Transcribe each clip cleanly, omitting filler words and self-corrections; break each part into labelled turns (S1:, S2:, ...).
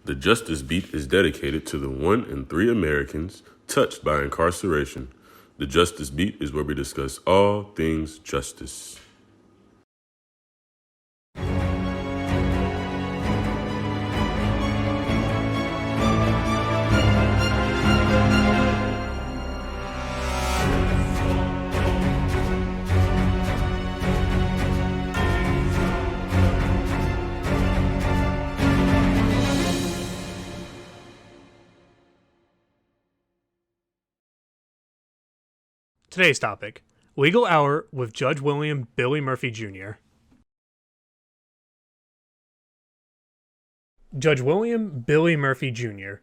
S1: The Justice Beat is dedicated to the 1 in 3 Americans touched by incarceration. The Justice Beat is where we discuss all things justice.
S2: Today's topic, Legal Hour with Judge William Billy Murphy Jr. Judge William Billy Murphy Jr.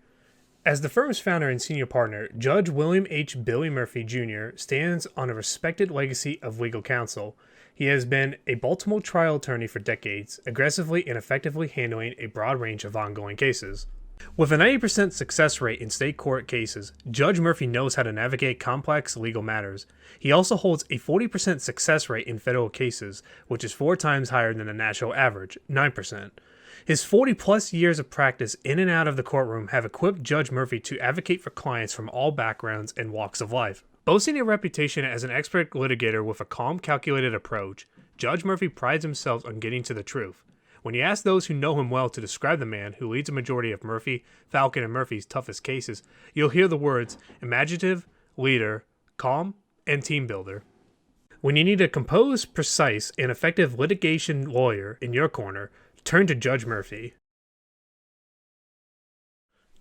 S2: As the firm's founder and senior partner, Judge William H. Billy Murphy Jr. stands on a respected legacy of legal counsel. He has been a Baltimore trial attorney for decades, aggressively and effectively handling a broad range of ongoing cases. With a 90% success rate in state court cases, Judge Murphy knows how to navigate complex legal matters. He also holds a 40% success rate in federal cases, which is 4 times higher than the national average, 9%. His 40-plus years of practice in and out of the courtroom have equipped Judge Murphy to advocate for clients from all backgrounds and walks of life. Boasting a reputation as an expert litigator with a calm, calculated approach, Judge Murphy prides himself on getting to the truth. When you ask those who know him well to describe the man who leads a majority of Murphy, Falcon, and Murphy's toughest cases, you'll hear the words imaginative, leader, calm, and team builder. When you need a composed, precise, and effective litigation lawyer in your corner, turn to Judge Murphy.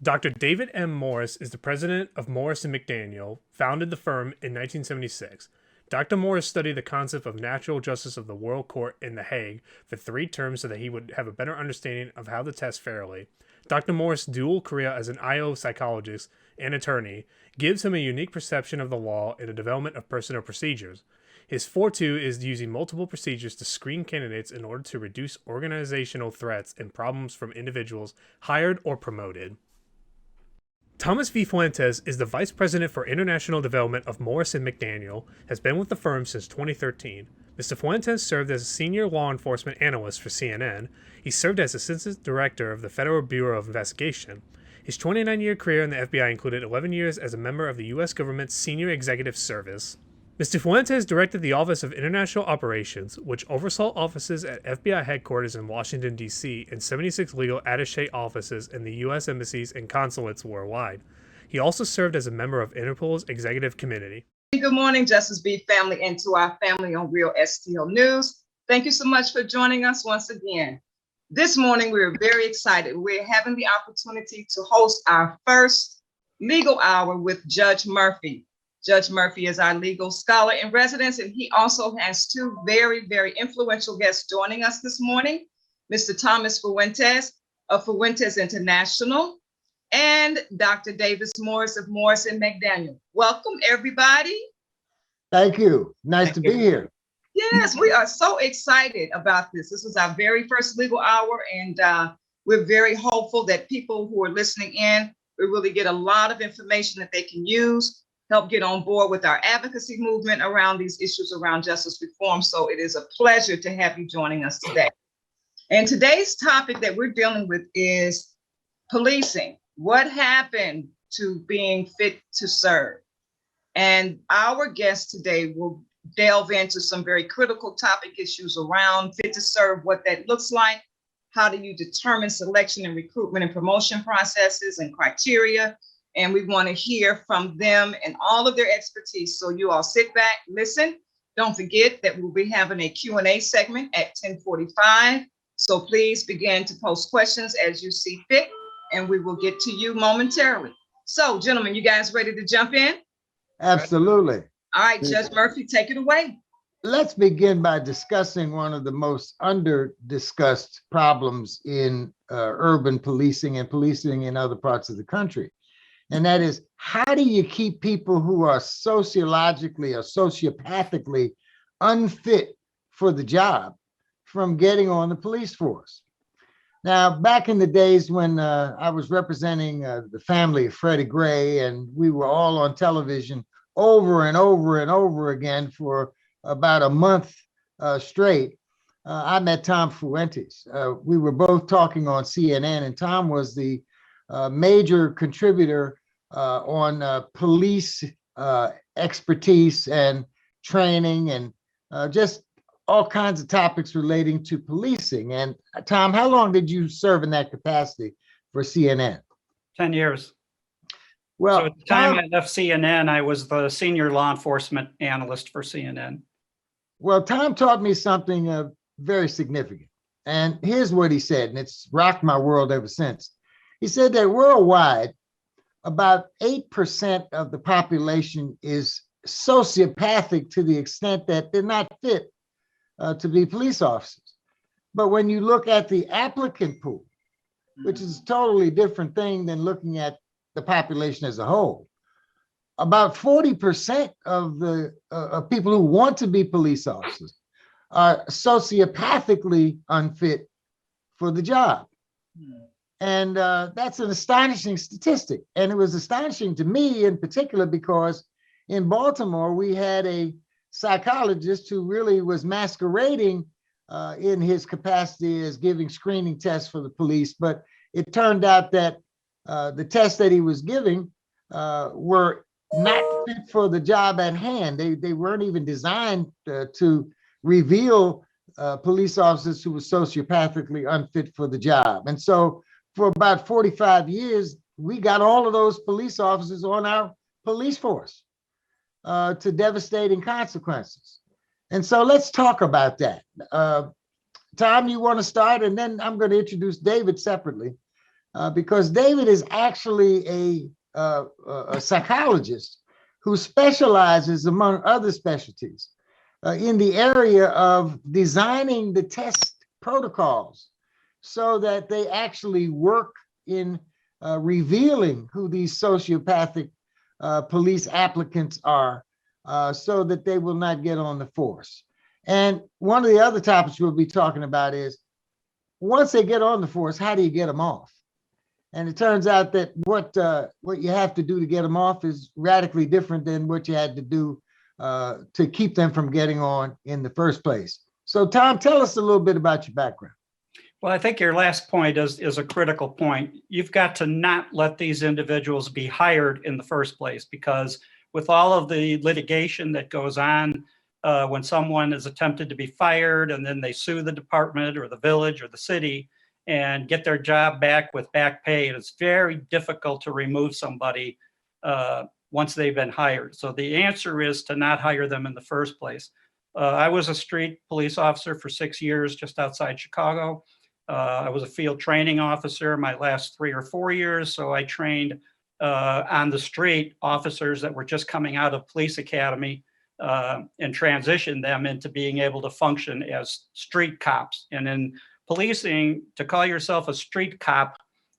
S2: Dr. David M. Morris is the president of Morris & McDaniel, founded the firm in 1976. Dr. Morris studied the concept of natural justice of the World Court in The Hague for 3 terms so that he would have a better understanding of how to test fairly. Dr. Morris' dual career as an IO psychologist and attorney gives him a unique perception of the law and the development of personal procedures. His forte is using multiple procedures to screen candidates in order to reduce organizational threats and problems from individuals hired or promoted. Thomas V Fuentes is the Vice President for International Development of Morris & McDaniel, has been with the firm since 2013. Mr. Fuentes served as a senior law enforcement analyst for CNN. He served as Assistant Director of the Federal Bureau of Investigation. His 29-year career in the FBI included 11 years as a member of the U.S. government's Senior Executive Service. Mr. Fuentes directed the Office of International Operations, which oversaw offices at FBI headquarters in Washington, D.C., and 76 legal attaché offices in the U.S. embassies and consulates worldwide. He also served as a member of Interpol's Executive Committee.
S3: Good morning, Justice Beat family, and to our family on Real STL News. Thank you so much for joining us once again. This morning, we're very excited. We're having the opportunity to host our first legal hour with Judge Murphy. Judge Murphy is our legal scholar in residence, and he also has 2 very, very influential guests joining us this morning, Mr. Thomas Fuentes of Fuentes International and Dr. Davis Morris of Morris & McDaniel. Welcome, everybody.
S4: Thank you. Nice to be here.
S3: Yes, we are so excited about this. This was our very first legal hour, and we're very hopeful that people who are listening in will really get a lot of information that they can use, help get on board with our advocacy movement around these issues around justice reform. So it is a pleasure to have you joining us today. And today's topic that we're dealing with is policing. What happened to being fit to serve? And our guest today will delve into some very critical topic issues around fit to serve, what that looks like, how do you determine selection and recruitment and promotion processes and criteria. And we want to hear from them and all of their expertise. So you all sit back, listen. Don't forget that we'll be having a Q&A segment at 10:45. So please begin to post questions as you see fit, and we will get to you momentarily. So, gentlemen, you guys ready to jump in?
S4: Absolutely.
S3: All right, Judge Murphy, take it away.
S4: Let's begin by discussing one of the most under-discussed problems in urban policing and policing in other parts of the country. And that is, how do you keep people who are sociologically or sociopathically unfit for the job from getting on the police force? Now, back in the days when I was representing the family of Freddie Gray, and we were all on television over and over and over again for about a month straight, I met Tom Fuentes. We were both talking on CNN, and Tom was the major contributor on police expertise and training and just all kinds of topics relating to policing. And Tom, how long did you serve in that capacity for CNN?
S5: 10 years.
S4: Well,
S5: so at the time I left CNN, I was the senior law enforcement analyst for CNN.
S4: Well, Tom taught me something very significant. And here's what he said, and it's rocked my world ever since. He said that worldwide, about 8% of the population is sociopathic to the extent that they're not fit to be police officers. But when you look at the applicant pool, which is a totally different thing than looking at the population as a whole, about 40% of the people who want to be police officers are sociopathically unfit for the job. And that's an astonishing statistic. And it was astonishing to me in particular because in Baltimore, we had a psychologist who really was masquerading in his capacity as giving screening tests for the police. But it turned out that the tests that he was giving were not fit for the job at hand. They weren't even designed to reveal police officers who were sociopathically unfit for the job. And so for about 45 years, we got all of those police officers on our police force to devastating consequences. And so let's talk about that. Tom, you want to start? And then I'm going to introduce David separately because David is actually a psychologist who specializes, among other specialties, in the area of designing the test protocols so that they actually work in revealing who these sociopathic police applicants are so that they will not get on the force. And one of the other topics we'll be talking about is once they get on the force, how do you get them off? And it turns out that what you have to do to get them off is radically different than what you had to do to keep them from getting on in the first place. So Tom, tell us a little bit about your background.
S5: Well, I think your last point is a critical point. You've got to not let these individuals be hired in the first place, because with all of the litigation that goes on when someone is attempted to be fired and then they sue the department or the village or the city and get their job back with back pay, and it's very difficult to remove somebody once they've been hired. So the answer is to not hire them in the first place. I was a street police officer for 6 years just outside Chicago. I was a field training officer my last 3 or 4 years. So I trained on the street officers that were just coming out of police academy and transitioned them into being able to function as street cops. And in policing, to call yourself a street cop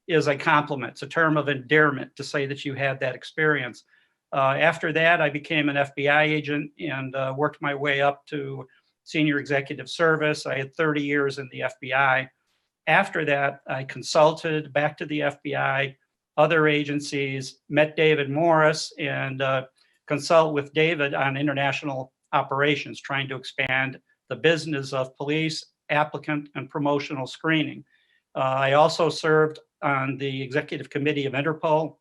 S5: is a compliment. It's a term of endearment to say that you had that experience. After that, I became an FBI agent and worked my way up to senior executive service. I had 30 years in the FBI. After that, I consulted back to the FBI, other agencies, met David Morris, and consult with David on international operations, trying to expand the business of police, applicant, and promotional screening. I also served on the executive committee of Interpol.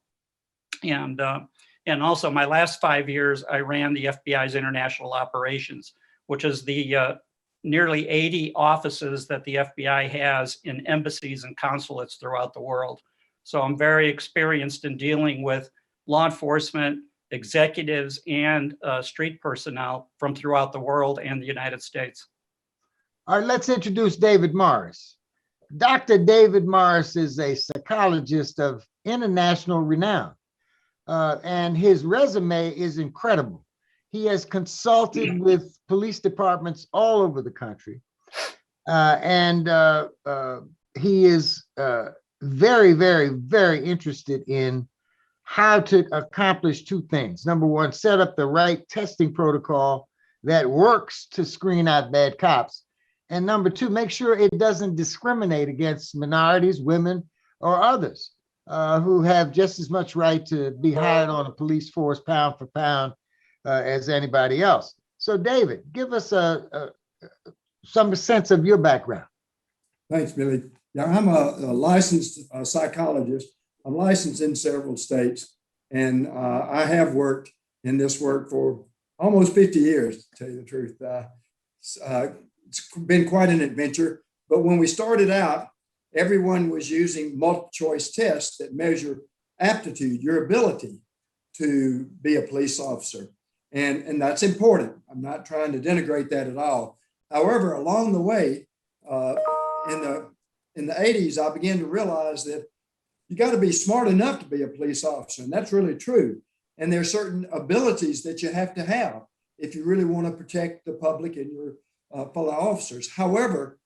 S5: And also my last 5 years, I ran the FBI's international operations, which is the nearly 80 offices that the FBI has in embassies and consulates throughout the world. So I'm very experienced in dealing with law enforcement, executives, and street personnel from throughout the world and the United States.
S4: All right, let's introduce David Morris. Dr. David Morris is a psychologist of international renown, and his resume is incredible. He has consulted with police departments all over the country, and he is very, very, very interested in how to accomplish two things. Number one, set up the right testing protocol that works to screen out bad cops. And number two, make sure it doesn't discriminate against minorities, women, or others who have just as much right to be hired on a police force pound for pound as anybody else. So David, give us some sense of your background.
S6: Thanks, Billy. Yeah, I'm a licensed psychologist. I'm licensed in several states, and I have worked in this work for almost 50 years, to tell you the truth. It's been quite an adventure, but when we started out, everyone was using multiple choice tests that measure aptitude, your ability to be a police officer. And that's important. I'm not trying to denigrate that at all. However, along the way, in the 80s, I began to realize that you got to be smart enough to be a police officer. And that's really true. And there are certain abilities that you have to have if you really want to protect the public and your fellow officers. However,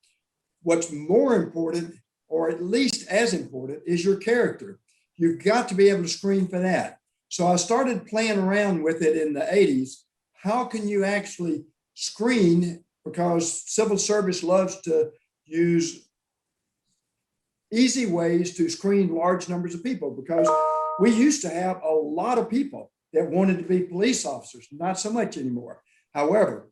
S6: what's more important, or at least as important, is your character. You've got to be able to screen for that. So I started playing around with it in the 80s. How can you actually screen? Because civil service loves to use easy ways to screen large numbers of people, because we used to have a lot of people that wanted to be police officers, not so much anymore. However,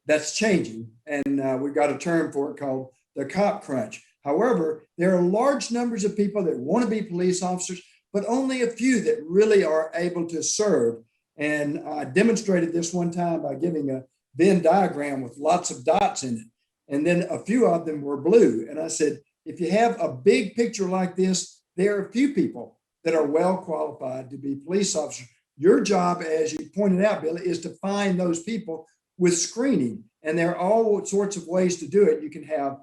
S6: that's changing, and we've got a term for it called the cop crunch. However, there are large numbers of people that want to be police officers, but only a few that really are able to serve. And I demonstrated this one time by giving a Venn diagram with lots of dots in it. And then a few of them were blue. And I said, if you have a big picture like this, there are a few people that are well qualified to be police officers. Your job, as you pointed out, Billy, is to find those people with screening. And there are all sorts of ways to do it. You can have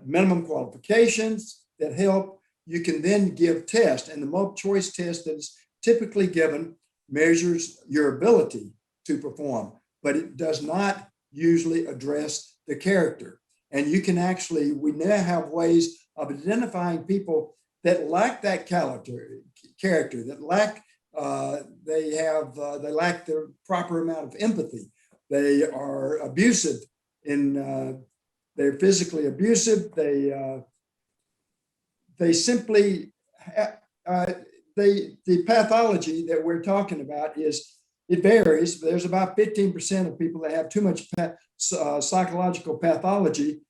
S6: minimum qualifications that help. You can then give tests, and the multiple choice test that is typically given measures your ability to perform, but it does not usually address the character. And you can actually, we now have ways of identifying people that lack that character, that lack, they lack the proper amount of empathy. They are abusive they're physically abusive. They simply, the pathology that we're talking about it varies. There's about 15% of people that have too much psychological pathology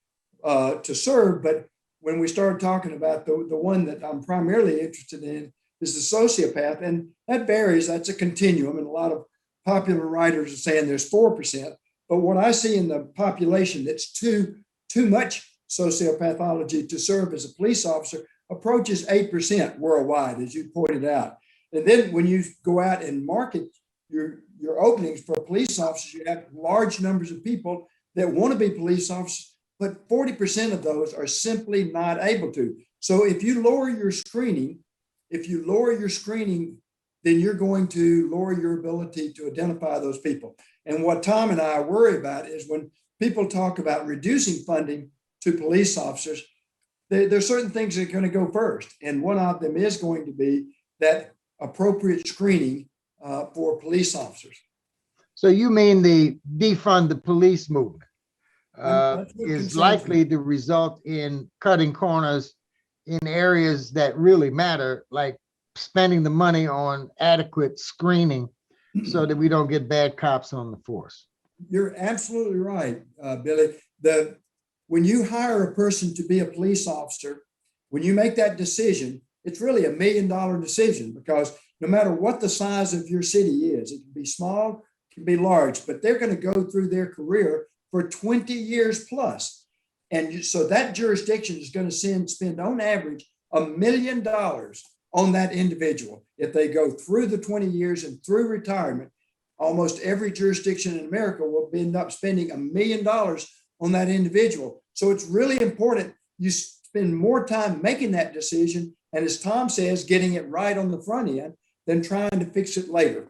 S6: to serve. But when we start talking about the one that I'm primarily interested in is the sociopath, and that varies. That's a continuum, and a lot of popular writers are saying there's 4%. But what I see in the population that's too much sociopathology to serve as a police officer approaches 8% worldwide, as you pointed out. And then when you go out and market your openings for police officers, you have large numbers of people that want to be police officers, but 40% of those are simply not able to. So if you lower your screening, then you're going to lower your ability to identify those people. And what Tom and I worry about is when people talk about reducing funding to police officers, there are certain things that are going to go first. And one of them is going to be that appropriate screening for police officers.
S4: So you mean the defund the police movement is likely to result in cutting corners in areas that really matter, like spending the money on adequate screening so that we don't get bad cops on the force.
S6: You're absolutely right, Billy. When you hire a person to be a police officer, when you make that decision, it's really $1 million decision, because no matter what the size of your city is, it can be small, it can be large, but they're going to go through their career for 20 years plus. And so that jurisdiction is going to spend on average $1 million on that individual. If they go through the 20 years and through retirement, almost every jurisdiction in America will end up spending $1 million on that individual. So it's really important you spend more time making that decision, and as Tom says, getting it right on the front end than trying to fix it later.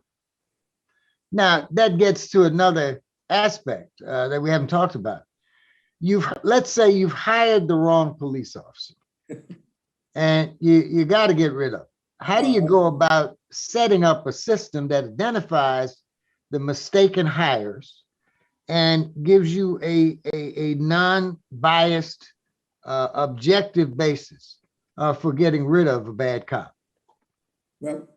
S4: Now, that gets to another aspect that we haven't talked about. Let's say you've hired the wrong police officer and you got to get rid of. How do you go about setting up a system that identifies the mistaken hires and gives you a non-biased, objective basis for getting rid of a bad cop?
S6: Well,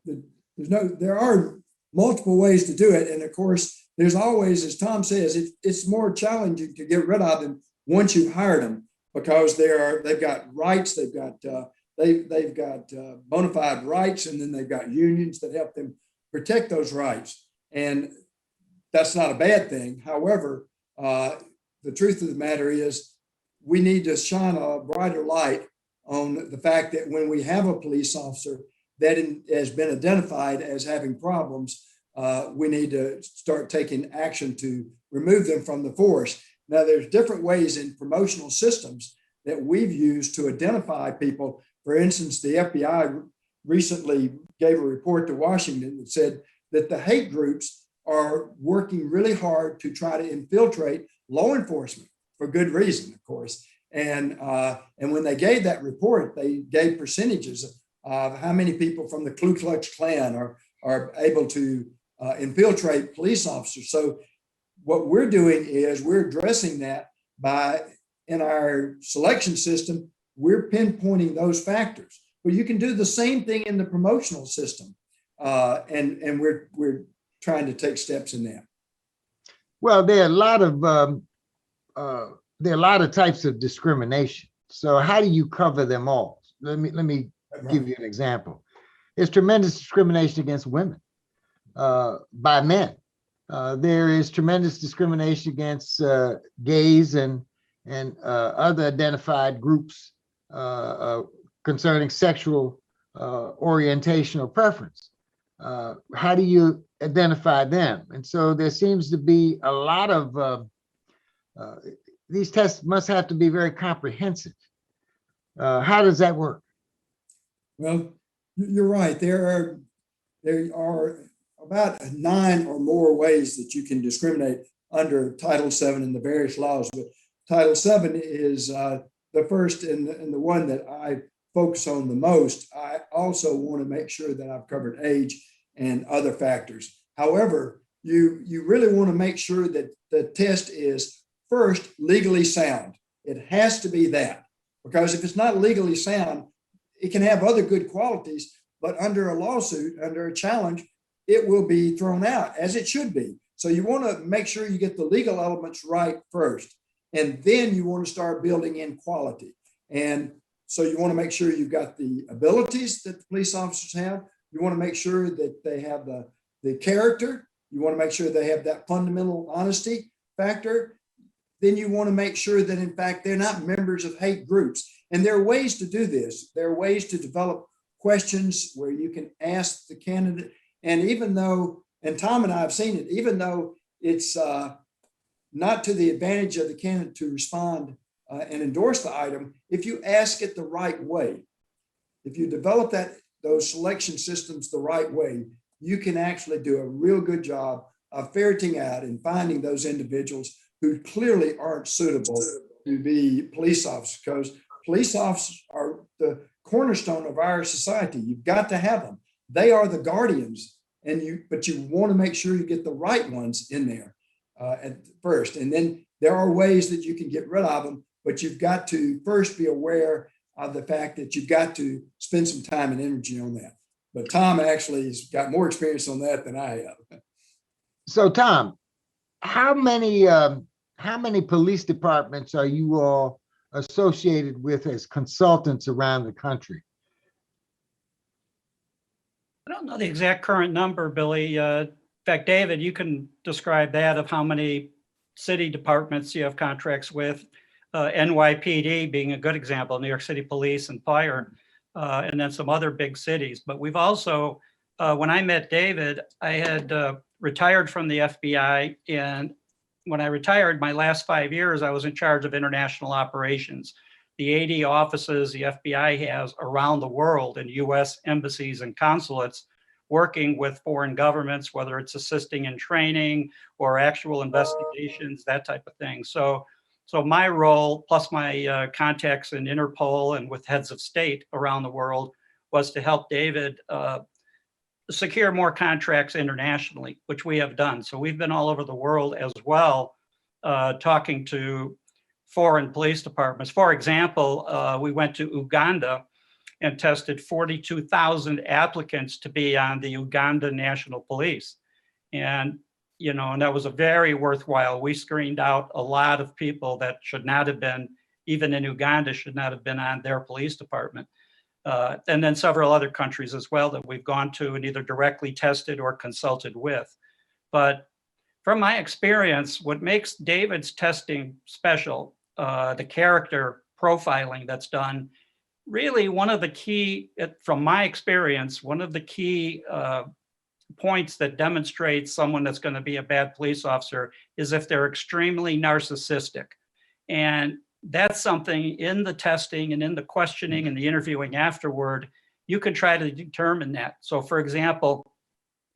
S6: there are multiple ways to do it. And of course, there's always, as Tom says, it's more challenging to get rid of them once you've hired them, because they've got rights, they've got bona fide rights, and then they've got unions that help them protect those rights. And that's not a bad thing. However, the truth of the matter is we need to shine a brighter light on the fact that when we have a police officer that has been identified as having problems, we need to start taking action to remove them from the force. Now, there's different ways in promotional systems that we've used to identify people. For instance, the FBI recently gave a report to Washington that said that the hate groups are working really hard to try to infiltrate law enforcement for good reason, of course. And when they gave that report, they gave percentages of how many people from the Ku Klux Klan are able to infiltrate police officers. So what we're doing is we're addressing that by, in our selection system, we're pinpointing those factors. But you can do the same thing in the promotional system, and we're trying to take steps in that.
S4: Well, there are a lot of types of discrimination. So how do you cover them all? Let me give you an example. There's tremendous discrimination against women by men. There is tremendous discrimination against gays and other identified groups concerning sexual orientation or preference. How do you identify them? And so there seems to be a lot of these tests must have to be very comprehensive. How does that work?
S6: Well, you're right. There are about 9 or more ways that you can discriminate under Title VII and the various laws. But Title VII is the first and the one that I focus on the most. I also want to make sure that I've covered age and other factors. However, you really want to make sure that the test is first legally sound. It has to be that, because if it's not legally sound, it can have other good qualities, but under a lawsuit, under a challenge, it will be thrown out, as it should be. So you want to make sure you get the legal elements right first, and then you want to start building in quality. And so you want to make sure you've got the abilities that the police officers have. You want to make sure that they have the character. You want to make sure they have that fundamental honesty factor. Then you want to make sure that, in fact, they're not members of hate groups. And there are ways to do this. There are ways to develop questions where you can ask the candidate. And even though, and Tom and I have seen it, even though it's not to the advantage of the candidate to respond and endorse the item, if you ask it the right way, if you develop those selection systems the right way, you can actually do a real good job of ferreting out and finding those individuals who clearly aren't suitable to be police officers, because police officers are the cornerstone of our society. You've got to have them. They are the guardians, but you want to make sure you get the right ones in there at first. And then there are ways that you can get rid of them, but you've got to first be aware of the fact that you've got to spend some time and energy on that. But Tom actually has got more experience on that than I have.
S4: So Tom, how many police departments are you all associated with as consultants around the country?
S5: I don't know the exact current number, Billy. In fact, David, you can describe that of how many city departments you have contracts with. NYPD being a good example, New York City Police and Fire, and then some other big cities. But we've also, when I met David, I had retired from the FBI. And when I retired, my last 5 years, I was in charge of international operations. The 80 offices the FBI has around the world in US embassies and consulates, working with foreign governments, whether it's assisting in training or actual investigations, that type of thing. So my role, plus my contacts in Interpol and with heads of state around the world, was to help David secure more contracts internationally, which we have done. So we've been all over the world as well, talking to foreign police departments. For example, we went to Uganda and tested 42,000 applicants to be on the Uganda National Police. And and that was a very worthwhile. We screened out a lot of people that should not have been, even in Uganda, should not have been on their police department. And then several other countries as well that we've gone to and either directly tested or consulted with. But from my experience, what makes David's testing special, the character profiling that's done, really one of the key, from my experience, one of the key points that demonstrates someone that's going to be a bad police officer is if they're extremely narcissistic. And that's something in the testing and in the questioning and the interviewing afterward, you can try to determine that. So for example,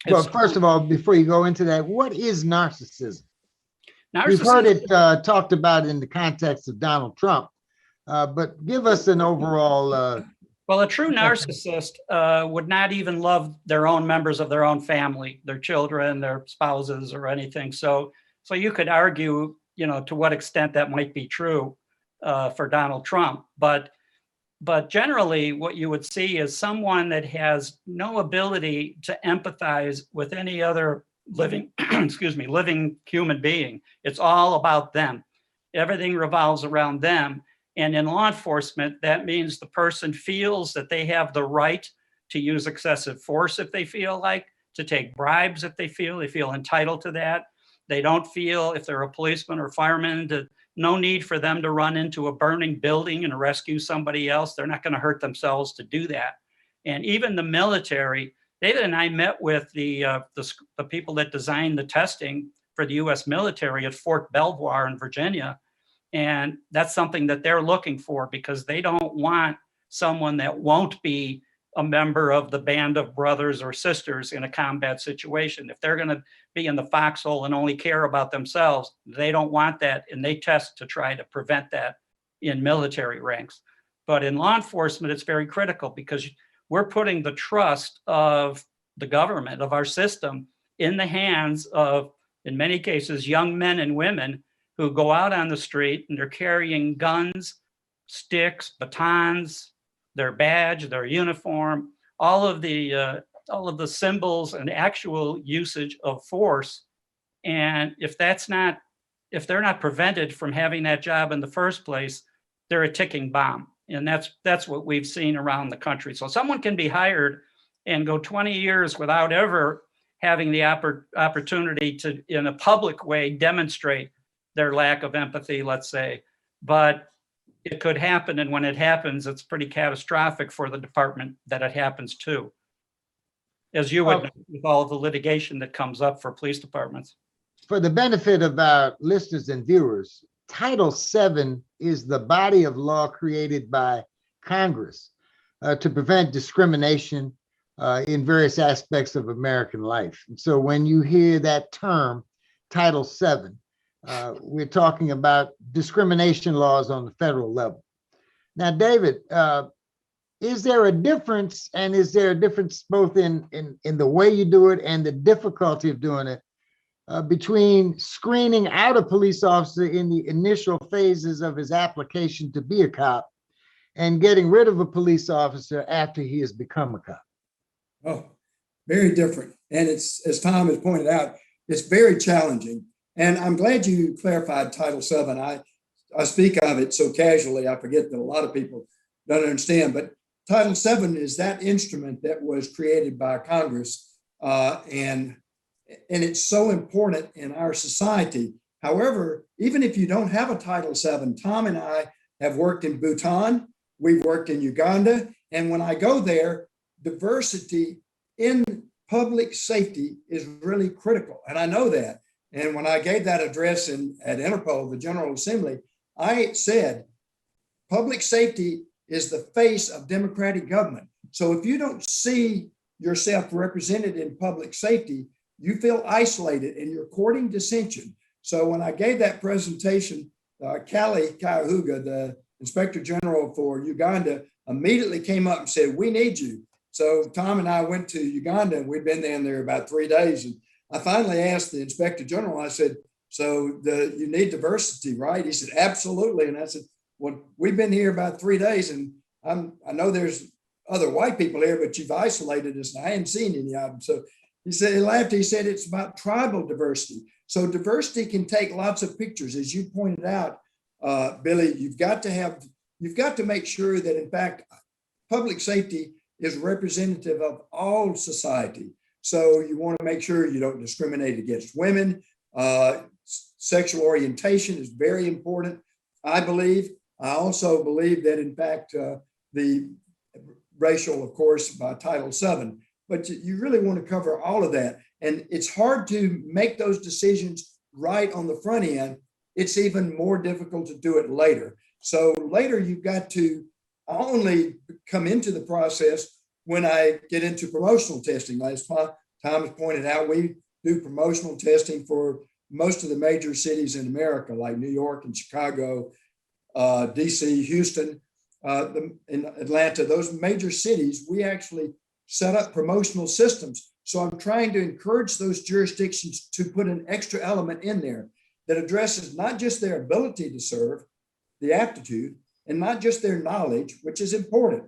S4: well, first of all, before you go into that, what is narcissism? We've heard it talked about in the context of Donald Trump, but give us an overall.
S5: Well, a true narcissist would not even love their own members of their own family, their children, their spouses, or anything. So you could argue, to what extent that might be true for Donald Trump. But generally, what you would see is someone that has no ability to empathize with any other living, living human being. It's all about them. Everything revolves around them. And in law enforcement, that means the person feels that they have the right to use excessive force if they feel like, to take bribes if they feel entitled to that. They don't feel, if they're a policeman or fireman, no need for them to run into a burning building and rescue somebody else. They're not going to hurt themselves to do that. And even the military, David and I met with the people that designed the testing for the U.S. military at Fort Belvoir in Virginia. And that's something that they're looking for, because they don't want someone that won't be a member of the band of brothers or sisters in a combat situation. If they're going to be in the foxhole and only care about themselves, they don't want that. And they test to try to prevent that in military ranks. But in law enforcement, it's very critical, because we're putting the trust of the government, of our system, in the hands of, in many cases, young men and women who go out on the street and they're carrying guns, sticks, batons, their badge, their uniform, all of the symbols and actual usage of force. And if they're not prevented from having that job in the first place, they're a ticking bomb. And that's what we've seen around the country. So someone can be hired and go 20 years without ever having the opportunity to, in a public way, demonstrate their lack of empathy, let's say. But it could happen, and when it happens, it's pretty catastrophic for the department that it happens to, as you would know, with all of the litigation that comes up for police departments.
S4: For the benefit of our listeners and viewers, Title VII is the body of law created by Congress to prevent discrimination in various aspects of American life. And so when you hear that term, Title VII, we're talking about discrimination laws on the federal level. Now, David, is there a difference, and is there a difference both in the way you do it and the difficulty of doing it between screening out a police officer in the initial phases of his application to be a cop and getting rid of a police officer after he has become a cop?
S6: Oh, very different. And it's, as Tom has pointed out, it's very challenging. And I'm glad you clarified Title VII. I speak of it so casually, I forget that a lot of people don't understand. But Title VII is that instrument that was created by Congress, and it's so important in our society. However, even if you don't have a Title VII, Tom and I have worked in Bhutan, we've worked in Uganda, and when I go there, diversity in public safety is really critical, and I know that. And when I gave that address at Interpol, the General Assembly, I said, public safety is the face of democratic government. So if you don't see yourself represented in public safety, you feel isolated and you're courting dissension. So when I gave that presentation, Kali Kaihuga, the Inspector General for Uganda, immediately came up and said, "We need you." So Tom and I went to Uganda, and we'd been down there about 3 days. And I finally asked the Inspector General, I said, "So you need diversity, right?" He said, "Absolutely." And I said, "Well, we've been here about 3 days, and I know there's other white people here, but you've isolated us, and I hadn't seen any of them." So he laughed, he said it's about tribal diversity. So diversity can take lots of pictures. As you pointed out, Billy, you've got to make sure that in fact, public safety is representative of all society. So you want to make sure you don't discriminate against women. Sexual orientation is very important, I believe. I also believe that in fact, the racial, of course, by Title VII, but you really want to cover all of that. And it's hard to make those decisions right on the front end. It's even more difficult to do it later. So later you've got to only come into the process when I get into promotional testing. As Thomas pointed out, we do promotional testing for most of the major cities in America, like New York and Chicago, DC, Houston, in Atlanta, those major cities, we actually set up promotional systems. So I'm trying to encourage those jurisdictions to put an extra element in there that addresses not just their ability to serve, the aptitude, and not just their knowledge, which is important,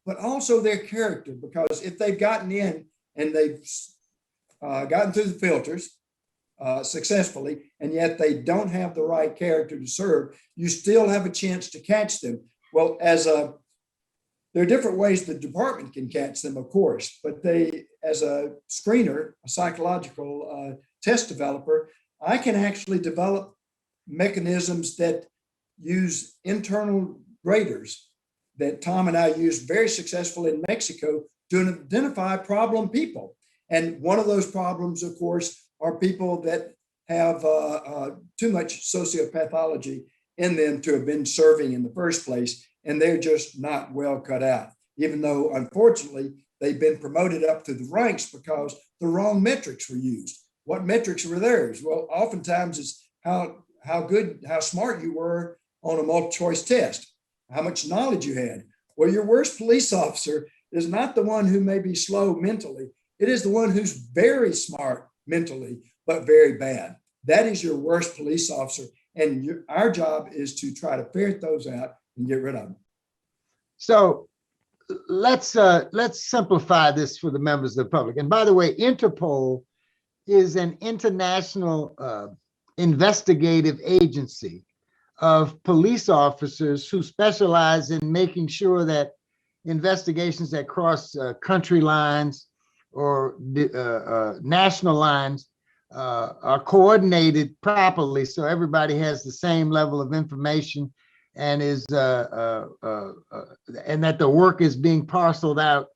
S6: but also their character. Because if they've gotten in and they've gotten through the filters successfully, and yet they don't have the right character to serve, you still have a chance to catch them. Well, there are different ways the department can catch them, of course, but as a screener, a psychological test developer, I can actually develop mechanisms that use internal graders that Tom and I used very successfully in Mexico to identify problem people. And one of those problems, of course, are people that have too much sociopathology in them to have been serving in the first place, and they're just not well cut out, even though, unfortunately, they've been promoted up through the ranks because the wrong metrics were used. What metrics were theirs? Well, oftentimes it's how smart you were on a multiple choice test, how much knowledge you had. Well, your worst police officer is not the one who may be slow mentally. It is the one who's very smart mentally, but very bad. That is your worst police officer. And our job is to try to ferret those out and get rid of them.
S4: So let's simplify this for the members of the public. And by the way, Interpol is an international investigative agency of police officers who specialize in making sure that investigations that cross country lines or national lines are coordinated properly, so everybody has the same level of information and is and that the work is being parceled out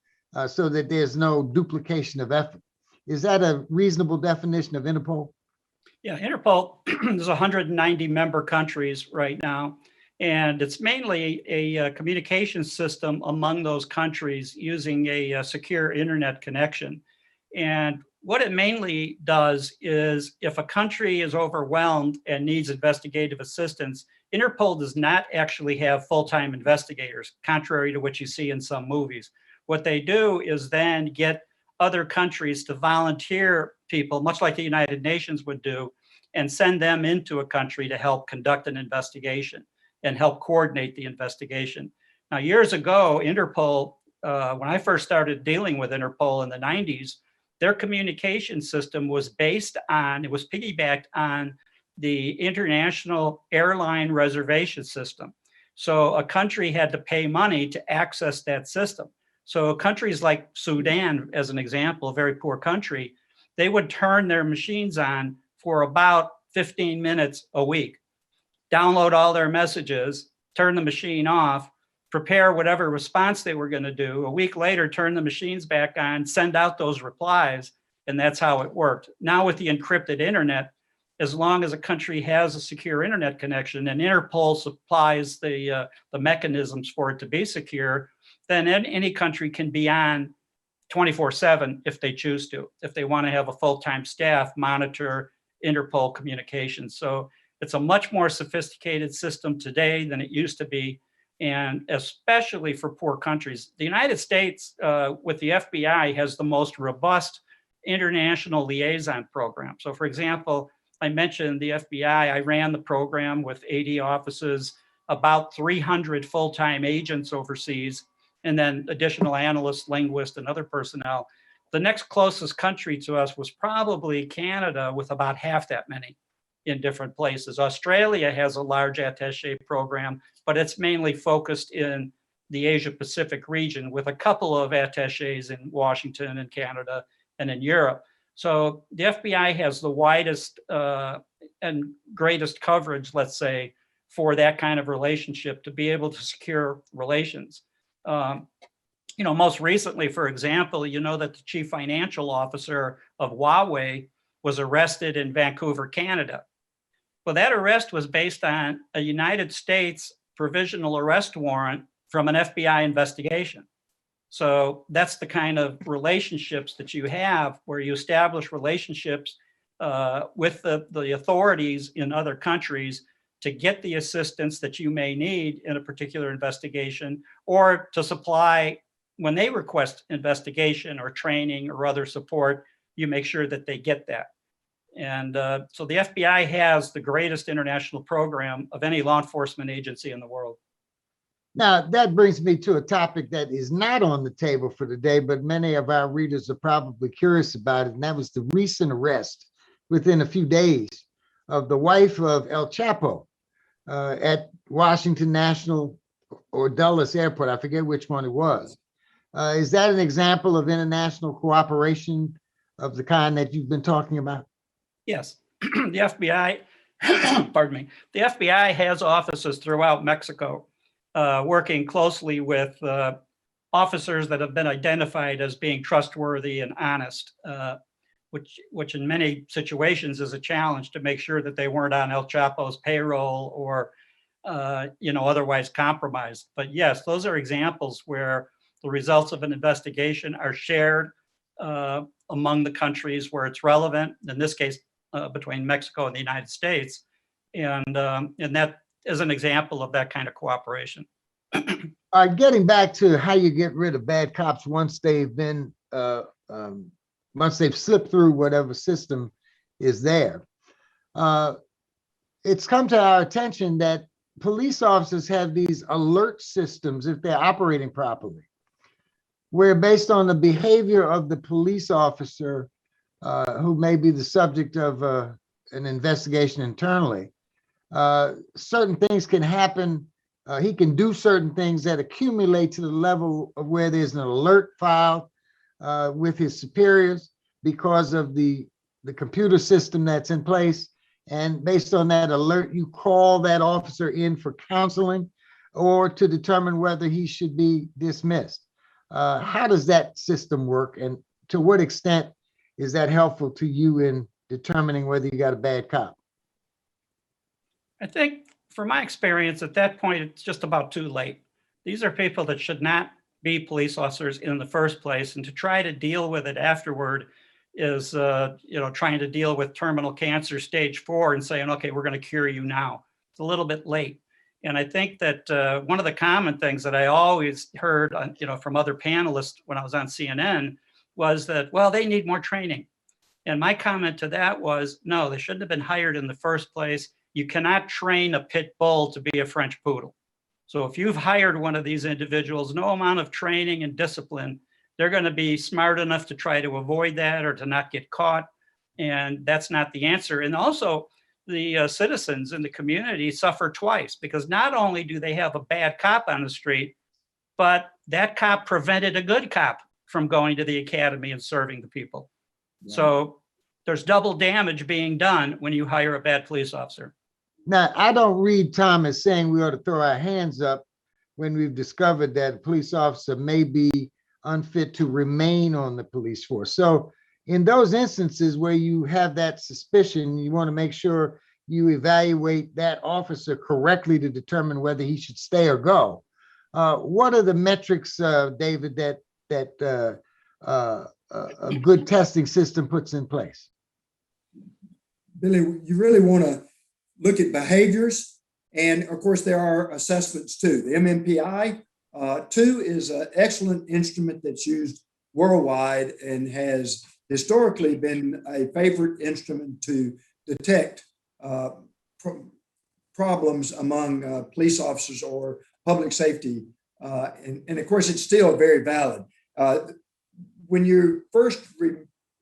S4: so that there's no duplication of effort. Is that a reasonable definition of Interpol?
S5: Yeah, Interpol, there's 190 member countries right now, and it's mainly a communication system among those countries using a secure internet connection. And what it mainly does is if a country is overwhelmed and needs investigative assistance, Interpol does not actually have full-time investigators, contrary to what you see in some movies. What they do is then get other countries to volunteer people, much like the United Nations would do, and send them into a country to help conduct an investigation and help coordinate the investigation. Now, years ago, Interpol, when I first started dealing with Interpol in the 90s, their communication system was piggybacked on the international airline reservation system. So a country had to pay money to access that system. So countries like Sudan, as an example, a very poor country, they would turn their machines on for about 15 minutes a week, download all their messages, turn the machine off, prepare whatever response they were going to do. A week later, turn the machines back on, send out those replies, and that's how it worked. Now with the encrypted internet, as long as a country has a secure internet connection and Interpol supplies the mechanisms for it to be secure, then any country can be on 24/7 if they choose to, if they want to have a full-time staff monitor Interpol communications. So it's a much more sophisticated system today than it used to be, and especially for poor countries. The United States, with the FBI, has the most robust international liaison program. So for example, I mentioned the FBI, I ran the program with 80 offices, about 300 full-time agents overseas, and then additional analysts, linguists, and other personnel. The next closest country to us was probably Canada, with about half that many in different places. Australia has a large attaché program, but it's mainly focused in the Asia Pacific region, with a couple of attachés in Washington and Canada and in Europe. So the FBI has the widest and greatest coverage, let's say, for that kind of relationship to be able to secure relations. Most recently, for example, that the chief financial officer of Huawei was arrested in Vancouver, Canada. Well, that arrest was based on a United States provisional arrest warrant from an FBI investigation. So that's the kind of relationships that you have, where you establish relationships with the authorities in other countries to get the assistance that you may need in a particular investigation, or to supply, when they request investigation or training or other support, you make sure that they get that. And so the FBI has the greatest international program of any law enforcement agency in the world.
S4: Now, that brings me to a topic that is not on the table for today, but many of our readers are probably curious about it, and that was the recent arrest within a few days of the wife of El Chapo at Washington National or Dulles Airport. I forget which one it was. Is that an example of international cooperation of the kind that you've been talking about?
S5: Yes, the FBI, pardon me, the FBI has offices throughout Mexico, working closely with officers that have been identified as being trustworthy and honest, which in many situations is a challenge to make sure that they weren't on El Chapo's payroll or, otherwise compromised. But yes, those are examples where the results of an investigation are shared among the countries where it's relevant, in this case, between Mexico and the United States. And that is an example of that kind of cooperation.
S4: Getting back to how you get rid of bad cops once they've been, once they've slipped through whatever system is there. It's come to our attention that police officers have these alert systems, if they're operating properly, where based on the behavior of the police officer who may be the subject of an investigation internally, certain things can happen. He can do certain things that accumulate to the level of where there's an alert filed with his superiors because of the computer system that's in place. And based on that alert, you call that officer in for counseling or to determine whether he should be dismissed. How does that system work? And to what extent is that helpful to you in determining whether you got a bad cop?
S5: I think from my experience, at that point, it's just about too late. These are people that should not be police officers in the first place. And to try to deal with it afterward is, trying to deal with terminal cancer stage 4 and saying, okay, we're going to cure you now. It's a little bit late. And I think that one of the common things that I always heard, from other panelists when I was on CNN was that, well, they need more training. And my comment to that was, no, they shouldn't have been hired in the first place. You cannot train a pit bull to be a French poodle. So if you've hired one of these individuals, no amount of training and discipline, they're going to be smart enough to try to avoid that or to not get caught. And that's not the answer. And also, the citizens in the community suffer twice, because not only do they have a bad cop on the street, but that cop prevented a good cop from going to the academy and serving the people. Yeah. So there's double damage being done when you hire a bad police officer.
S4: Now, I don't read Tom as saying we ought to throw our hands up when we've discovered that a police officer may be unfit to remain on the police force. So in those instances where you have that suspicion, you want to make sure you evaluate that officer correctly to determine whether he should stay or go. What are the metrics, David, that a good testing system puts in place?
S6: Billy, you really want to look at behaviors. And of course, there are assessments too. The MMPI 2 is an excellent instrument that's used worldwide and has historically been a favorite instrument to detect problems among police officers or public safety. And of course, it's still very valid. when you first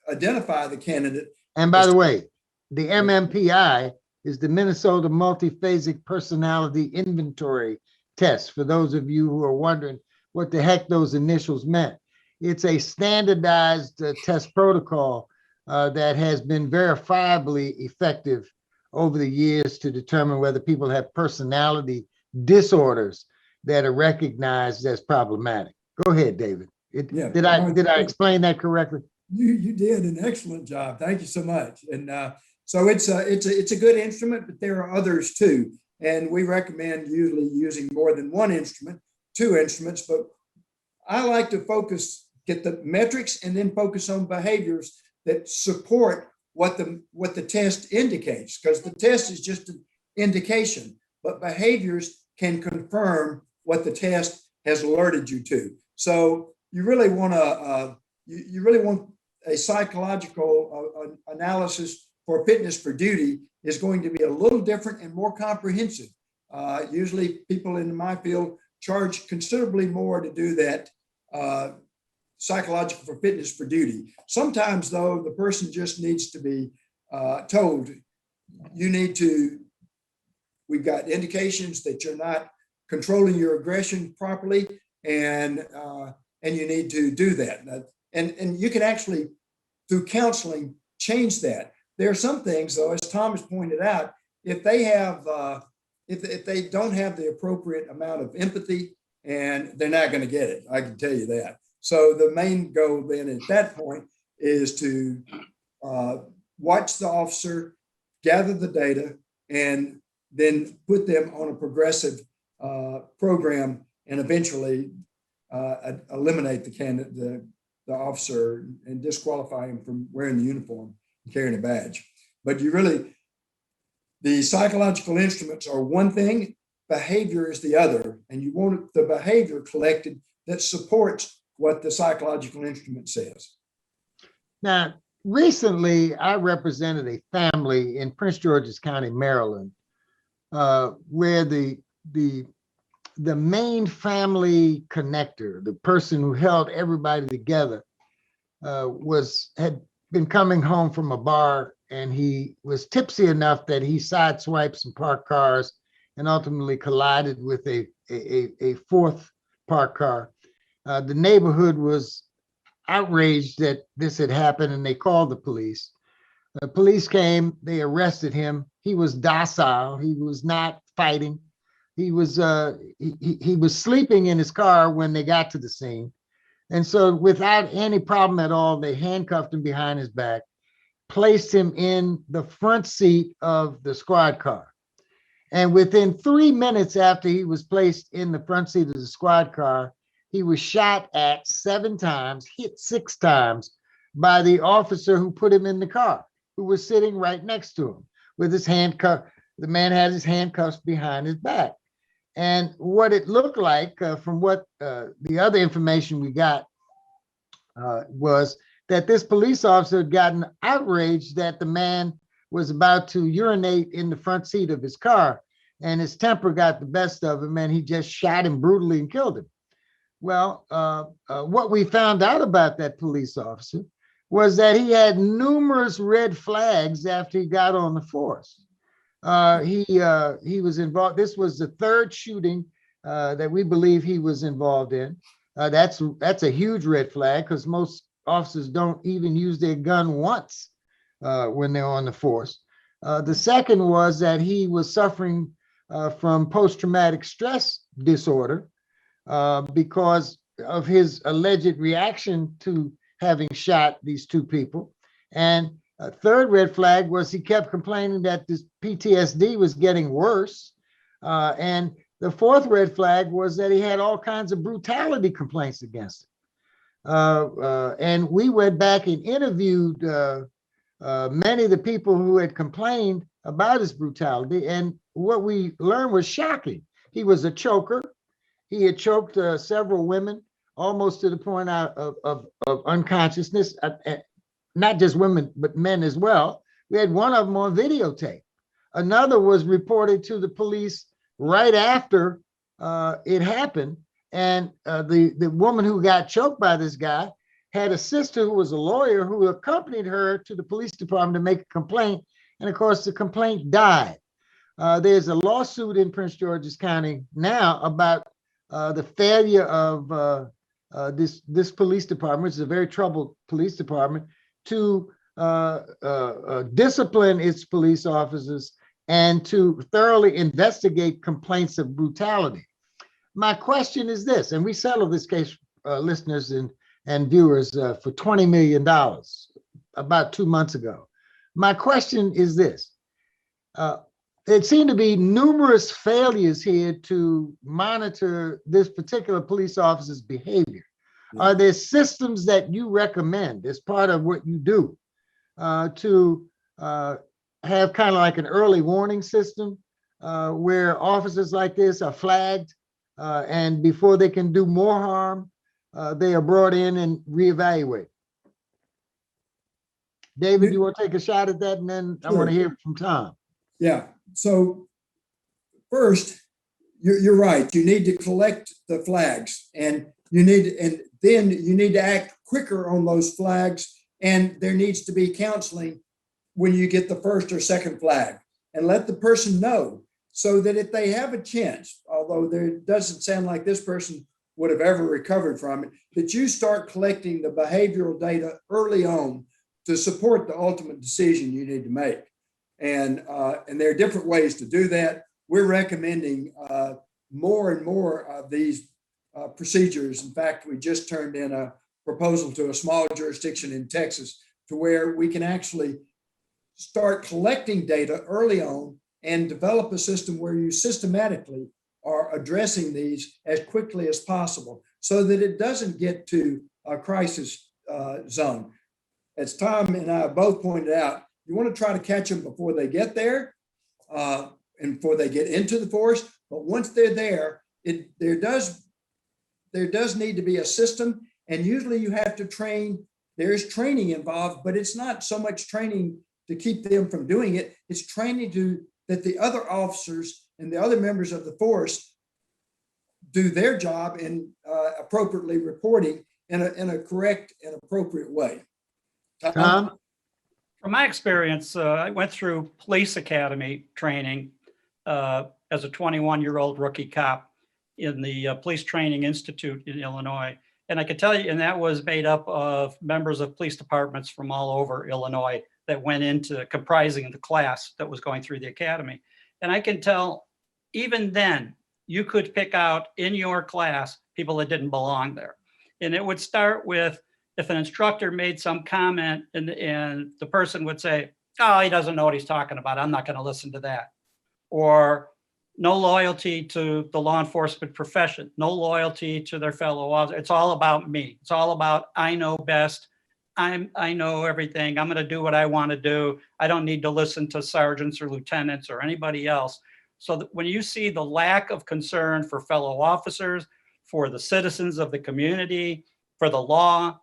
S6: identify the candidate.
S4: And by the way, the MMPI is the Minnesota Multiphasic Personality Inventory Test. For those of you who are wondering what the heck those initials meant, it's a standardized test protocol that has been verifiably effective over the years to determine whether people have personality disorders that are recognized as problematic. Go ahead, David. Did I explain that correctly?
S6: You did an excellent job. Thank you so much. And so it's a good instrument, but there are others too. And we recommend usually using more than one instrument, 2 instruments. But I like to get the metrics and then focus on behaviors that support what the test indicates, because the test is just an indication, but behaviors can confirm what the test has alerted you to. So you really want a psychological analysis for fitness for duty is going to be a little different and more comprehensive. Usually people in my field charge considerably more to do that psychological for fitness for duty. Sometimes though, the person just needs to be told, we've got indications that you're not controlling your aggression properly, and you need to do that. And you can actually, through counseling, change that. There are some things, though, as Thomas pointed out, if they have, if they don't have the appropriate amount of empathy, and they're not going to get it, I can tell you that. So the main goal then at that point is to watch the officer, gather the data, and then put them on a progressive program, and eventually eliminate the candidate, the officer, and disqualify him from wearing the uniform and carrying a badge. But the psychological instruments are one thing, behavior is the other, and you want the behavior collected that supports what the psychological instrument says.
S4: Now, recently, I represented a family in Prince George's County, Maryland, where the main family connector, the person who held everybody together, had been coming home from a bar, and he was tipsy enough that he sideswiped some parked cars and ultimately collided with a fourth parked car. The neighborhood was outraged that this had happened, and they called the police. The police came, they arrested him. He was docile. He was not fighting. He was sleeping in his car when they got to the scene. And so without any problem at all, they handcuffed him behind his back, placed him in the front seat of the squad car. And within 3 minutes after he was placed in the front seat of the squad car, he was shot at 7 times, hit 6 times by the officer who put him in the car, who was sitting right next to him with his handcuff. The man had his handcuffs behind his back. And what it looked like from what the other information we got was that this police officer had gotten outraged that the man was about to urinate in the front seat of his car, and his temper got the best of him, and he just shot him brutally and killed him. Well, what we found out about that police officer was that he had numerous red flags after he got on the force. He was involved. This was the 3rd shooting that we believe he was involved in. That's a huge red flag, because most officers don't even use their gun once when they're on the force. The second was that he was suffering from post-traumatic stress disorder because of his alleged reaction to having shot these 2 people. And a 3rd red flag was he kept complaining that this PTSD was getting worse. And the 4th red flag was that he had all kinds of brutality complaints against him. And we went back and interviewed many of the people who had complained about his brutality. And what we learned was shocking. He was a choker. He had choked several women almost to the point of unconsciousness. Not just women, but men as well. We had one of them on videotape. Another was reported to the police right after it happened. And the woman who got choked by this guy had a sister who was a lawyer who accompanied her to the police department to make a complaint. And of course, the complaint died. There's a lawsuit in Prince George's County now about the failure of this police department, which is a very troubled police department, to discipline its police officers and to thoroughly investigate complaints of brutality. My question is this, and we settled this case, listeners and viewers, for $20 million about 2 months ago. My question is this. There seem to be numerous failures here to monitor this particular police officer's behavior. Are there systems that you recommend as part of what you do to have kind of like an early warning system where officers like this are flagged and before they can do more harm, they are brought in and reevaluated? David, you want to take a shot at that? And then I want to hear from Tom.
S6: Yeah. So first, you're right. You need to collect the flags, and then you need to act quicker on those flags. And there needs to be counseling when you get the first or second flag, and let the person know so that if they have a chance, although there doesn't sound like this person would have ever recovered from it, that you start collecting the behavioral data early on to support the ultimate decision you need to make. And there are different ways to do that. We're recommending more and more of these procedures. In fact, we just turned in a proposal to a small jurisdiction in Texas to where we can actually start collecting data early on and develop a system where you systematically are addressing these as quickly as possible so that it doesn't get to a crisis zone. As Tom and I both pointed out, you want to try to catch them before they get there and before they get into the force. But once they're there, there does need to be a system. And usually you have to train. There's training involved, but it's not so much training to keep them from doing it. It's training that the other officers and the other members of the force do their job in appropriately reporting in a correct and appropriate way.
S4: Tom?
S5: From my experience, I went through police academy training as a 21-year-old rookie cop in the Police Training Institute in Illinois. And I can tell you, and that was made up of members of police departments from all over Illinois that went into comprising the class that was going through the academy. And I can tell, even then, you could pick out in your class people that didn't belong there. And it would start with, if an instructor made some comment and the person would say, oh, he doesn't know what he's talking about, I'm not going to listen to that. Or no loyalty to the law enforcement profession, no loyalty to their fellow officers. It's all about me. It's all about, I know best. I know everything. I'm going to do what I want to do. I don't need to listen to sergeants or lieutenants or anybody else. So that when you see the lack of concern for fellow officers, for the citizens of the community, for the law,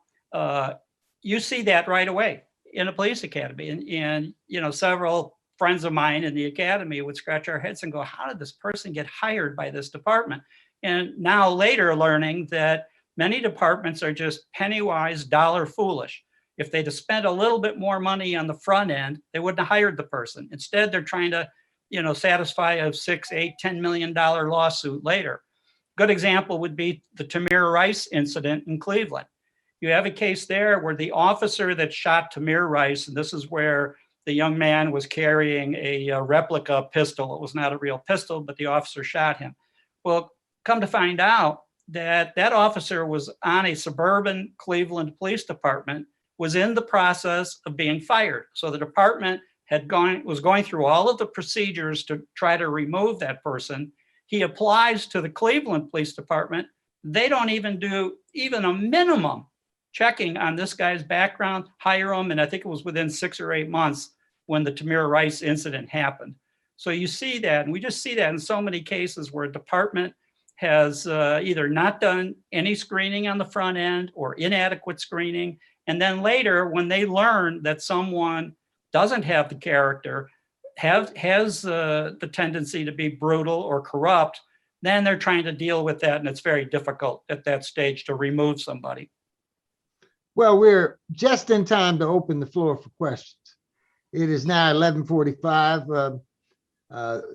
S5: you see that right away in a police academy. And you know, several friends of mine in the academy would scratch our heads and go, how did this person get hired by this department? And now later learning that many departments are just penny wise, dollar foolish. If they'd have spent a little bit more money on the front end, they wouldn't have hired the person. Instead, they're trying to, you know, satisfy a $6, $8, $10 million lawsuit later. Good example would be the Tamir Rice incident in Cleveland. You have a case there where the officer that shot Tamir Rice, and this is where the young man was carrying a replica pistol. It was not a real pistol, but the officer shot him. Well, come to find out that that officer was on a suburban Cleveland police department, was in the process of being fired. So the department was going through all of the procedures to try to remove that person. He applies to the Cleveland Police Department. They don't even do even a minimum checking on this guy's background, hire him, and I think it was within 6 or 8 months when the Tamir Rice incident happened. So you see that, and we just see that in so many cases where a department has either not done any screening on the front end or inadequate screening, and then later when they learn that someone doesn't have the character, has the tendency to be brutal or corrupt, then they're trying to deal with that, and it's very difficult at that stage to remove somebody.
S4: Well, we're just in time to open the floor for questions. It is now 11:45.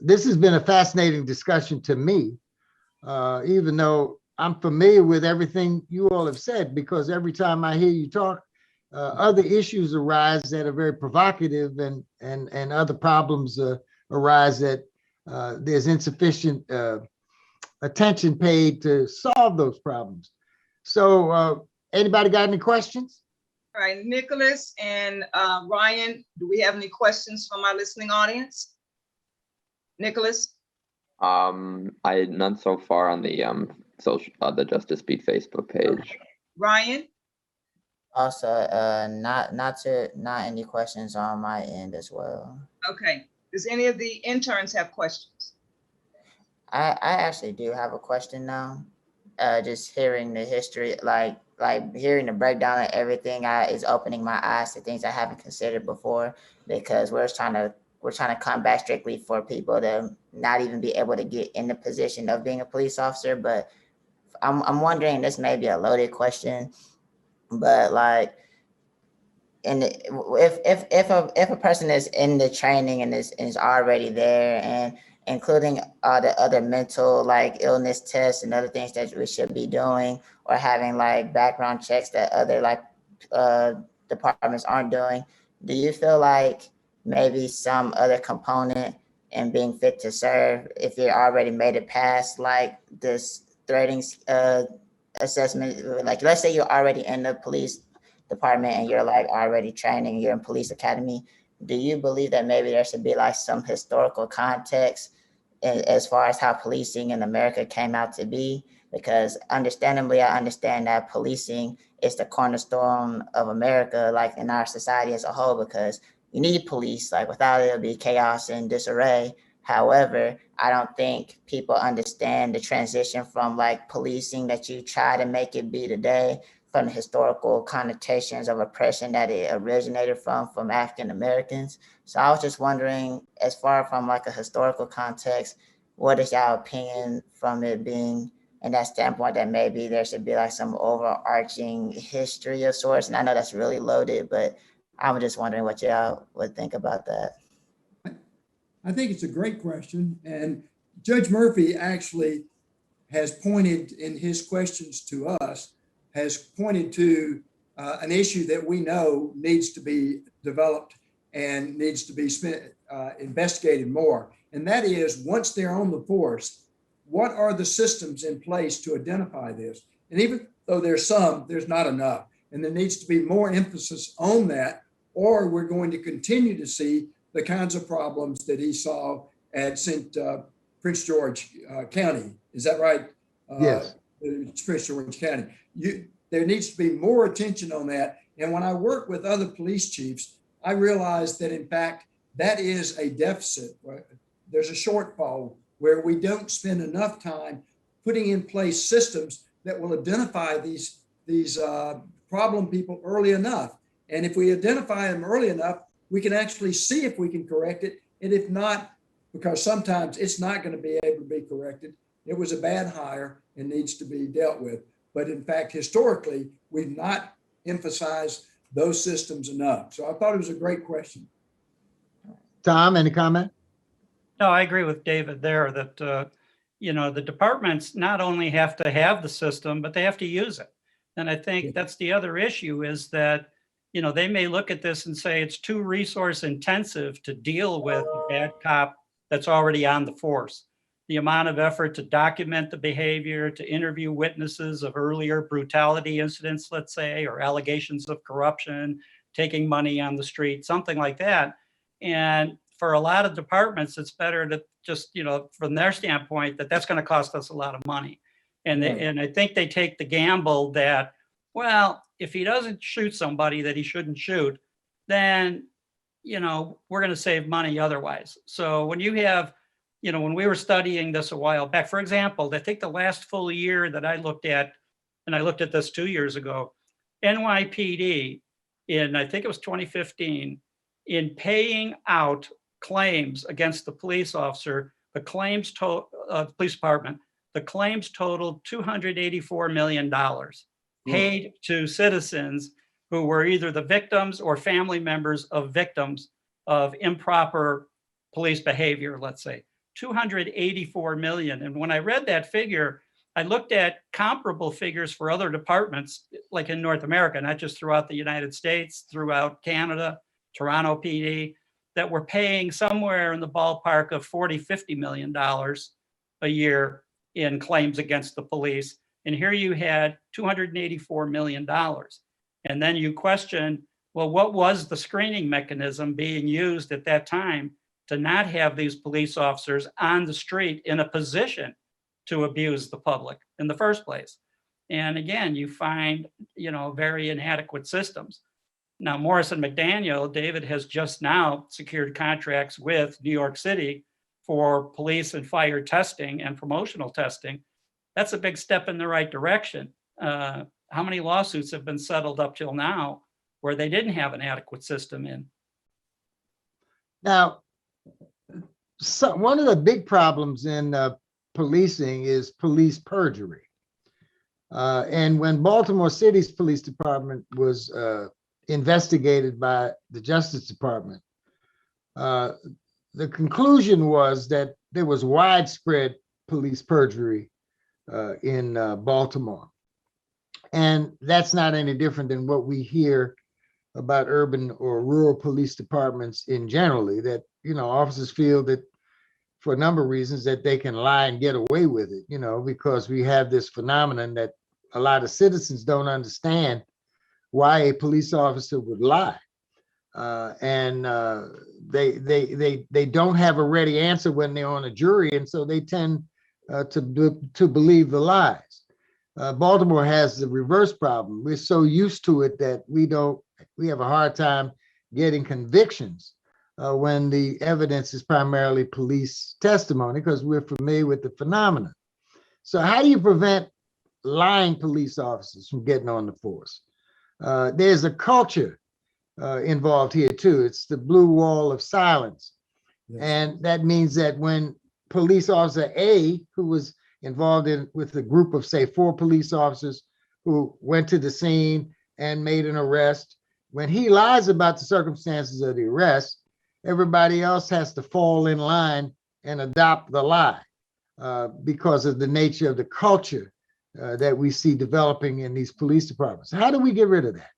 S4: This has been a fascinating discussion to me, even though I'm familiar with everything you all have said, because every time I hear you talk, other issues arise that are very provocative, and other problems arise that there's insufficient attention paid to solve those problems. So anybody got any questions?
S3: All right, Nicholas and Ryan, do we have any questions from our listening audience? Nicholas?
S7: I none so far on the the Justice Beat Facebook page.
S3: Ryan?
S8: Also, not any questions on my end as well.
S3: Okay. Does any of the interns have questions?
S8: I actually do have a question now. Just hearing the history, like hearing the breakdown of everything, is opening my eyes to things I haven't considered before, because we're trying to come back strictly for people to not even be able to get in the position of being a police officer. But I'm wondering, this may be a loaded question, but like, and if a person is in the training and is already there, and including all the other mental like illness tests and other things that we should be doing, or having like background checks that other like departments aren't doing, do you feel like maybe some other component in being fit to serve, if you already made it past like this threatening assessment, like let's say you're already in the police department and you're like already training, you're in police academy, do you believe that maybe there should be like some historical context as far as how policing in America came out to be? Because understandably, I understand that policing is the cornerstone of America, like in our society as a whole, because you need police, like without it, it'll be chaos and disarray. However, I don't think people understand the transition from like policing that you try to make it be today, from the historical connotations of oppression that it originated from African Americans. So I was just wondering, as far from like a historical context, what is your opinion from it being in that standpoint, that maybe there should be like some overarching history of sorts? And I know that's really loaded, but I'm just wondering what y'all would think about that.
S6: I think it's a great question. And Judge Murphy actually has pointed in his questions to us, has pointed to an issue that we know needs to be developed and needs to be investigated more. And that is, once they're on the force, what are the systems in place to identify this? And even though there's not enough. And there needs to be more emphasis on that, or we're going to continue to see the kinds of problems that he saw at Prince George County. Is that right?
S4: Yes.
S6: Prince George County. There needs to be more attention on that. And when I work with other police chiefs, I realize that in fact, that is a deficit. There's a shortfall where we don't spend enough time putting in place systems that will identify these problem people early enough. And if we identify them early enough, we can actually see if we can correct it. And if not, because sometimes it's not going to be able to be corrected, it was a bad hire and needs to be dealt with. But in fact, historically, we've not emphasized those systems enough. So I thought it was a great question.
S4: Tom, any comment?
S5: No, I agree with David there that, the departments not only have to have the system, but they have to use it. And I think that's the other issue, is that, they may look at this and say it's too resource intensive to deal with a bad cop that's already on the force. The amount of effort to document the behavior, to interview witnesses of earlier brutality incidents, let's say, or allegations of corruption, taking money on the street, something like that. And for a lot of departments, it's better to just, from their standpoint, that's going to cost us a lot of money. And and I think they take the gamble that, well, if he doesn't shoot somebody that he shouldn't shoot, then, we're going to save money otherwise. So when you have, when we were studying this a while back, for example, I think the last full year that I looked at, and I looked at this 2 years ago, NYPD I think it was 2015, in paying out claims against the police officer, the claims police department, the claims totaled $284 million paid to citizens who were either the victims or family members of victims of improper police behavior, let's say. 284 million. And when I read that figure, I looked at comparable figures for other departments, like in North America, not just throughout the United States, throughout Canada, Toronto PD, that were paying somewhere in the ballpark of $40–50 million a year in claims against the police. And here you had $284 million. And then you question, well, what was the screening mechanism being used at that time to not have these police officers on the street in a position to abuse the public in the first place? And again, you find, very inadequate systems. Now, Morris and McDaniel, David has just now secured contracts with New York City for police and fire testing and promotional testing. That's a big step in the right direction. How many lawsuits have been settled up till now where they didn't have an adequate system in?
S4: Now, one of the big problems in policing is police perjury. And when Baltimore City's police department was investigated by the Justice Department, the conclusion was that there was widespread police perjury in Baltimore. And that's not any different than what we hear about urban or rural police departments in generally, that, officers feel that for a number of reasons that they can lie and get away with it, because we have this phenomenon that a lot of citizens don't understand why a police officer would lie. And they don't have a ready answer when they're on a jury, and so they tend to believe the lies. Baltimore has the reverse problem. We're so used to it that we have a hard time getting convictions when the evidence is primarily police testimony, because we're familiar with the phenomenon. So how do you prevent lying police officers from getting on the force? There's a culture involved here too. It's the blue wall of silence. Yes. And that means that when police officer A, who was involved with a group of, say, 4 police officers who went to the scene and made an arrest, when he lies about the circumstances of the arrest, everybody else has to fall in line and adopt the lie because of the nature of the culture that we see developing in these police departments. How do we get rid of that?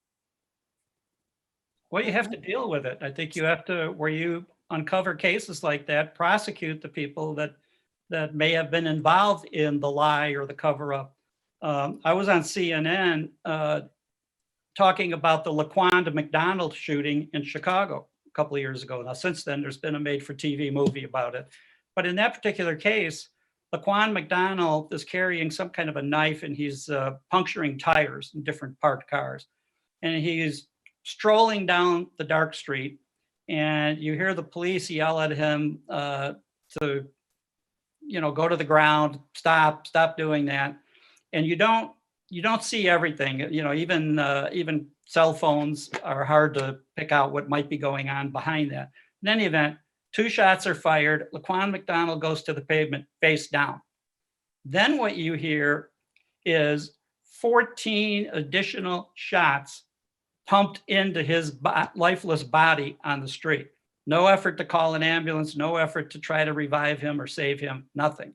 S5: Well, you have to deal with it. I think you have to, where you uncover cases like that, prosecute the people that may have been involved in the lie or the cover-up. I was on CNN talking about the Laquan McDonald shooting in Chicago a couple of years ago. Now, since then, there's been a made-for-TV movie about it. But in that particular case, Laquan McDonald is carrying some kind of a knife, and he's puncturing tires in different parked cars. And he's strolling down the dark street, and you hear the police yell at him to, go to the ground, stop doing that. And you don't see everything. Even cell phones are hard to pick out what might be going on behind that. In any event, 2 shots are fired. Laquan McDonald goes to the pavement face down. Then what you hear is 14 additional shots pumped into his lifeless body on the street. No effort to call an ambulance, no effort to try to revive him or save him, nothing.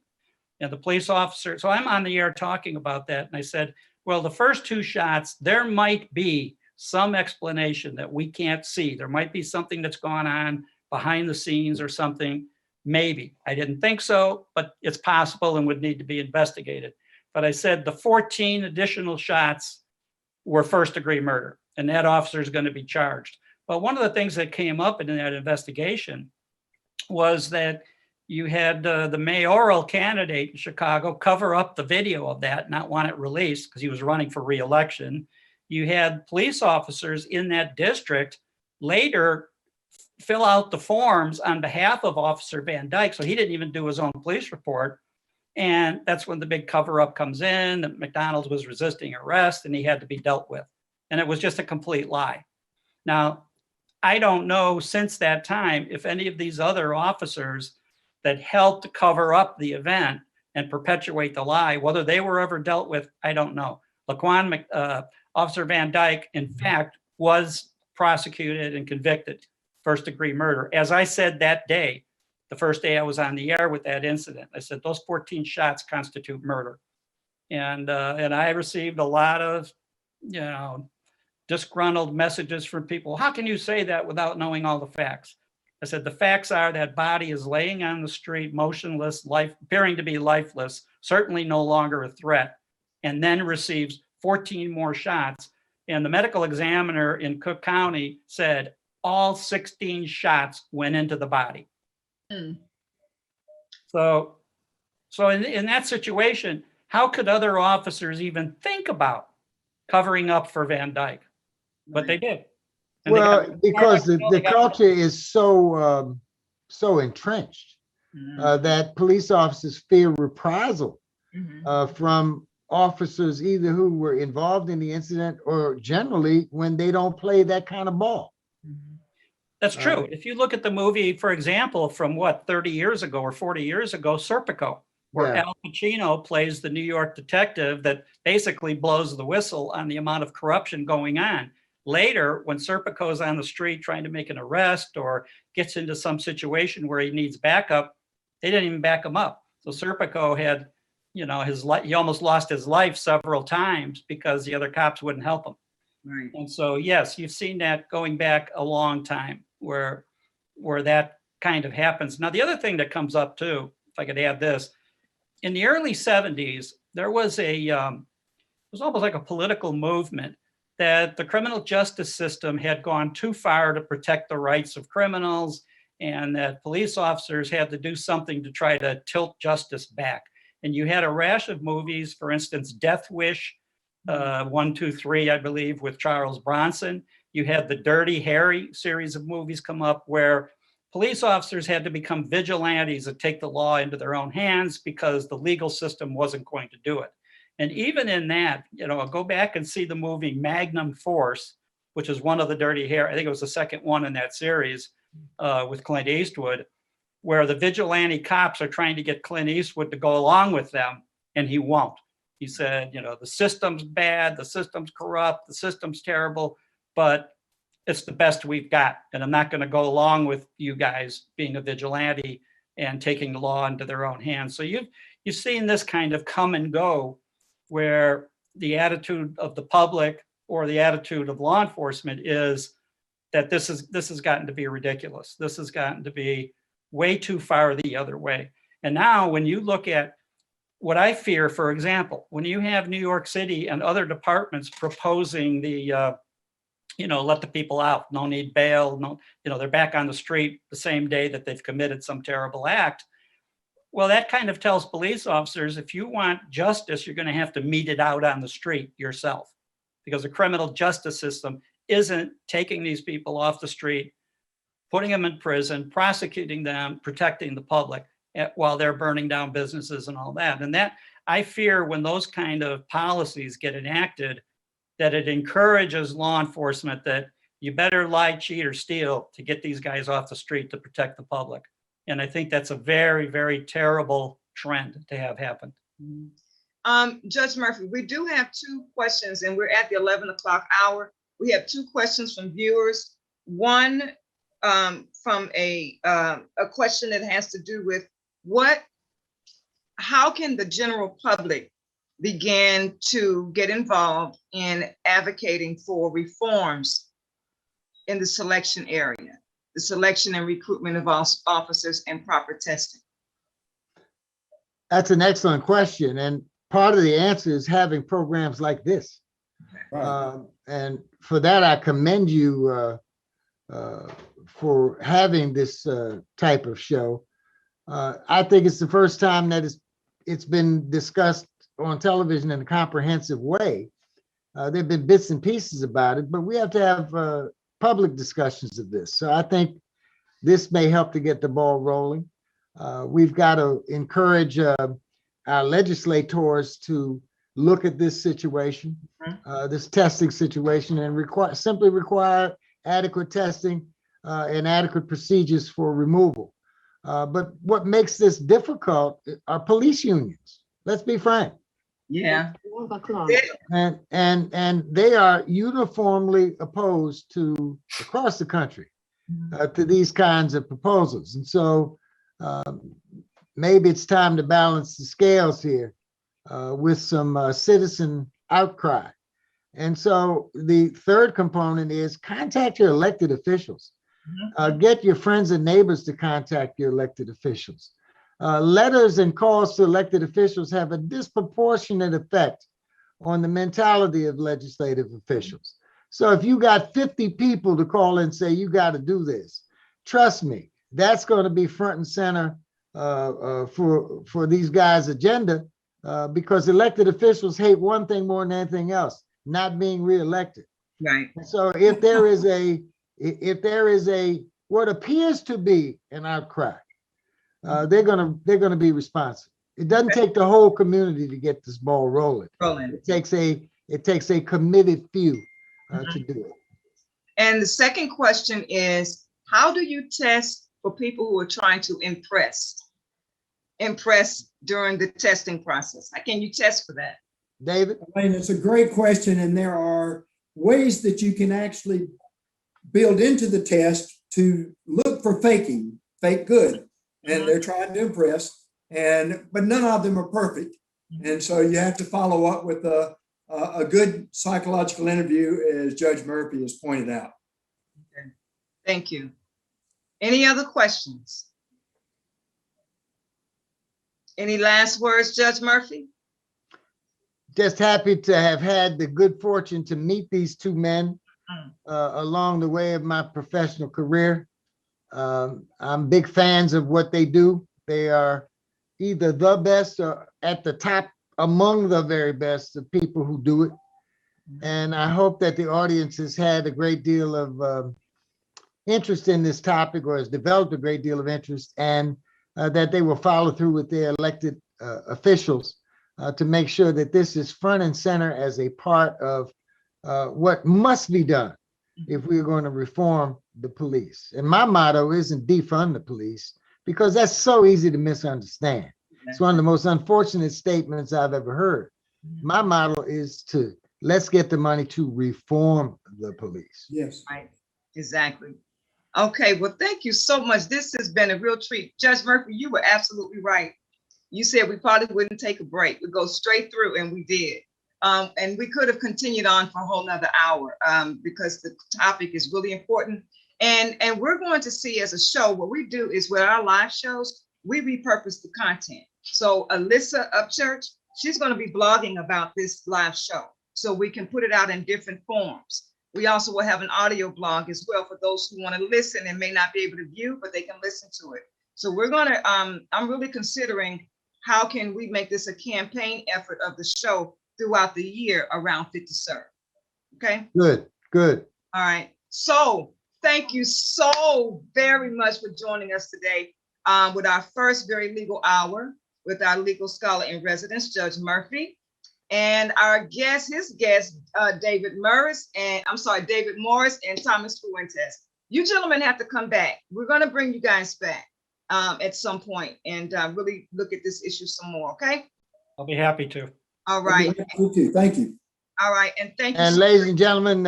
S5: And the police officer, so I'm on the air talking about that, and I said, well, the first 2 shots, there might be some explanation that we can't see. There might be something that's gone on behind the scenes or something, maybe. I didn't think so, but it's possible and would need to be investigated. But I said the 14 additional shots were first-degree murder, and that officer is going to be charged. But one of the things that came up in that investigation was that you had the mayoral candidate in Chicago cover up the video of that, not want it released because he was running for re-election. You had police officers in that district later fill out the forms on behalf of Officer Van Dyke, so he didn't even do his own police report. And that's when the big cover-up comes in, that McDonald was resisting arrest and he had to be dealt with. And it was just a complete lie. Now, I don't know since that time if any of these other officers that helped cover up the event and perpetuate the lie, whether they were ever dealt with, I don't know. Officer Van Dyke, in fact, was prosecuted and convicted, first-degree murder. As I said that day, the first day I was on the air with that incident, I said those 14 shots constitute murder. And I received a lot of, disgruntled messages from people. How can you say that without knowing all the facts? I said, the facts are that body is laying on the street, motionless, appearing to be lifeless, certainly no longer a threat, and then receives 14 more shots. And the medical examiner in Cook County said all 16 shots went into the body. So in that situation, how could other officers even think about covering up for Van Dyke? But they did. And
S4: well, because the culture is so entrenched that police officers fear reprisal from officers either who were involved in the incident or generally when they don't play that kind of ball.
S5: That's true. If you look at the movie, for example, from 30 years ago or 40 years ago, Serpico, where Al Pacino plays the New York detective that basically blows the whistle on the amount of corruption going on. Later, when Serpico's on the street trying to make an arrest or gets into some situation where he needs backup, they didn't even back him up. So Serpico had, he almost lost his life several times because the other cops wouldn't help him.
S3: Right.
S5: And so, yes, you've seen that going back a long time where that kind of happens. Now, the other thing that comes up too, if I could add this, in the early 70s, there was it was almost like a political movement that the criminal justice system had gone too far to protect the rights of criminals and that police officers had to do something to try to tilt justice back. And you had a rash of movies, for instance, Death Wish, 1, 2, 3, I believe, with Charles Bronson. You had the Dirty Harry series of movies come up where police officers had to become vigilantes and take the law into their own hands because the legal system wasn't going to do it. And even in that, go back and see the movie Magnum Force, which is one of the Dirty Harry. I think it was the second one in that series with Clint Eastwood, where the vigilante cops are trying to get Clint Eastwood to go along with them, and he won't. He said, the system's bad, the system's corrupt, the system's terrible, but it's the best we've got. And I'm not going to go along with you guys being a vigilante and taking the law into their own hands. So you've seen this kind of come and go where the attitude of the public or the attitude of law enforcement is that this has gotten to be ridiculous. This has gotten to be way too far the other way. And now when you look at what I fear, for example, when you have New York City and other departments proposing the, let the people out, no need bail, no, they're back on the street the same day that they've committed some terrible act. Well, that kind of tells police officers, if you want justice, you're going to have to mete it out on the street yourself, because the criminal justice system isn't taking these people off the street, putting them in prison, prosecuting them, protecting the public while they're burning down businesses and all that. And that, I fear when those kind of policies get enacted, that it encourages law enforcement that you better lie, cheat, or steal to get these guys off the street to protect the public. And I think that's a very, very terrible trend to have happen.
S3: Judge Murphy, we do have 2 questions and we're at the 11 o'clock hour. We have 2 questions from viewers. One from a question that has to do with how can the general public begin to get involved in advocating for reforms in the selection area, the selection and recruitment of officers and proper testing?
S4: That's an excellent question. And part of the answer is having programs like this.
S6: Right.
S4: And for that, I commend you for having this type of show. I think it's the first time that it's been discussed on television in a comprehensive way. There've been bits and pieces about it, but we have to have public discussions of this. So I think this may help to get the ball rolling. We've got to encourage our legislators to look at this situation, this testing situation, and simply require adequate testing and adequate procedures for removal. But what makes this difficult are police unions. Let's be frank.
S3: Yeah.
S4: And they are uniformly opposed to across the country to these kinds of proposals. And so maybe it's time to balance the scales here with some citizen outcry. And so the third component is contact your elected officials. Get your friends and neighbors to contact your elected officials. Letters and calls to elected officials have a disproportionate effect on the mentality of legislative officials. So if you got 50 people to call and say, you got to do this, trust me, that's going to be front and center for these guys' agenda because elected officials hate one thing more than anything else, not being reelected.
S3: Right.
S4: So if there is a what appears to be an outcry, they're gonna be responsive. It doesn't take the whole community to get this ball rolling. It takes a committed few to do it.
S3: And the second question is, how do you test for people who are trying to impress during the testing process? How can you test for that?
S4: David?
S6: I mean, it's a great question, and there are ways that you can actually build into the test to look for fake good, and they're trying to impress, but none of them are perfect, and so you have to follow up with a good psychological interview, as Judge Murphy has pointed out.
S3: Okay. Thank you. Any other questions? Any last words, Judge Murphy?
S4: Just happy to have had the good fortune to meet these two men along the way of my professional career. I'm big fans of what they do. They are either the best or at the top among the very best of people who do it. And I hope that the audience has had a great deal of interest in this topic, or has developed a great deal of interest, and that they will follow through with their elected officials to make sure that this is front and center as a part of what must be done if we're going to reform the police. And my motto isn't defund the police, because that's so easy to misunderstand. It's one of the most unfortunate statements I've ever heard. My motto is to let's get the money to reform the police.
S6: Yes.
S3: Right. Exactly. Okay. Well, thank you so much. This has been a real treat. Judge Murphy, you were absolutely right. You said we probably wouldn't take a break. We'd go straight through, and we did. And we could have continued on for a whole nother hour because the topic is really important. And we're going to see as a show, what we do is with our live shows, we repurpose the content. So Alyssa Upchurch, she's going to be blogging about this live show, so we can put it out in different forms. We also will have an audio blog as well for those who want to listen and may not be able to view, but they can listen to it. So we're going to, I'm really considering how can we make this a campaign effort of the show throughout the year around Fit to Serve. Okay.
S4: Good.
S3: All right. So thank you so very much for joining us today with our first very legal hour with our legal scholar in residence, Judge Murphy, and our guest, his guest, David Morris and Thomas Fuentes. You gentlemen have to come back. We're going to bring you guys back at some point and really look at this issue some more. Okay.
S5: I'll be happy to.
S3: All right.
S6: Thank you.
S3: All right. And thank you.
S4: And ladies and gentlemen,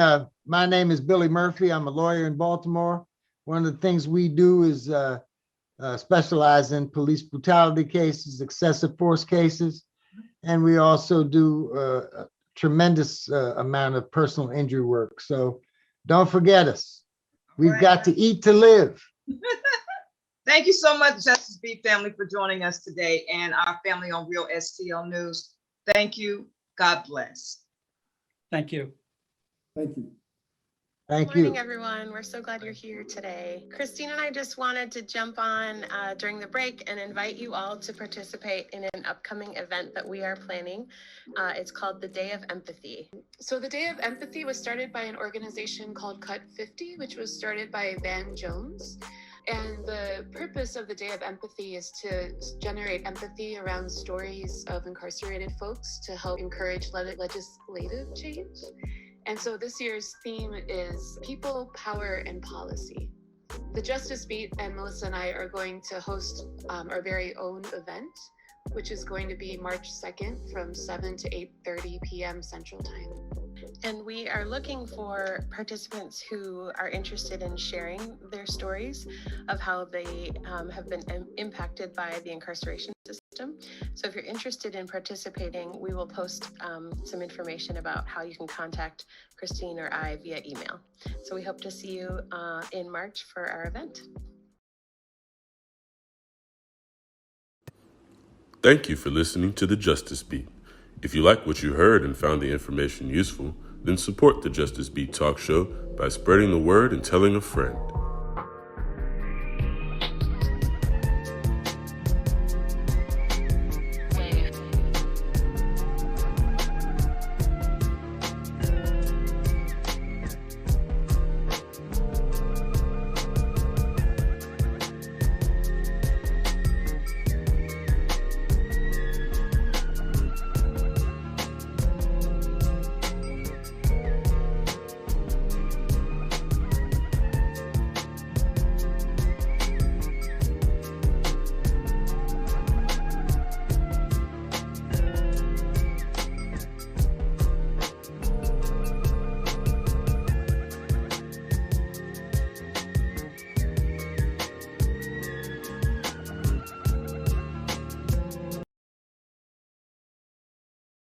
S4: my name is Billy Murphy. I'm a lawyer in Baltimore. One of the things we do is specialize in police brutality cases, excessive force cases, and we also do a tremendous amount of personal injury work. So don't forget us. We've got to eat to live.
S3: Thank you so much, Justice Beat family, for joining us today, and our family on Real STL News. Thank you. God bless.
S5: Thank you.
S6: Thank you.
S4: Thank
S9: Good morning,
S4: you.
S9: everyone. We're so glad you're here today. Christine and I just wanted to jump on during the break and invite you all to participate in an upcoming event that we are planning. It's called the Day of Empathy. So the Day of Empathy was started by an organization called Cut 50, which was started by Van Jones. And the purpose of the Day of Empathy is to generate empathy around stories of incarcerated folks to help encourage legislative change. And so this year's theme is People, Power, and Policy. The Justice Beat and Melissa and I are going to host our very own event
S10: which is going to be March 2nd from 7 to 8:30 p.m. Central Time.
S9: And we are looking for participants who are interested in sharing their stories of how they have been impacted by the incarceration system. So if you're interested in participating, we will post some information about how you can contact Christine or I via email. So we hope to see you in March for our event.
S1: Thank you for listening to the Justice Beat. If you like what you heard and found the information useful, then support the Justice Beat talk show by spreading the word and telling a friend.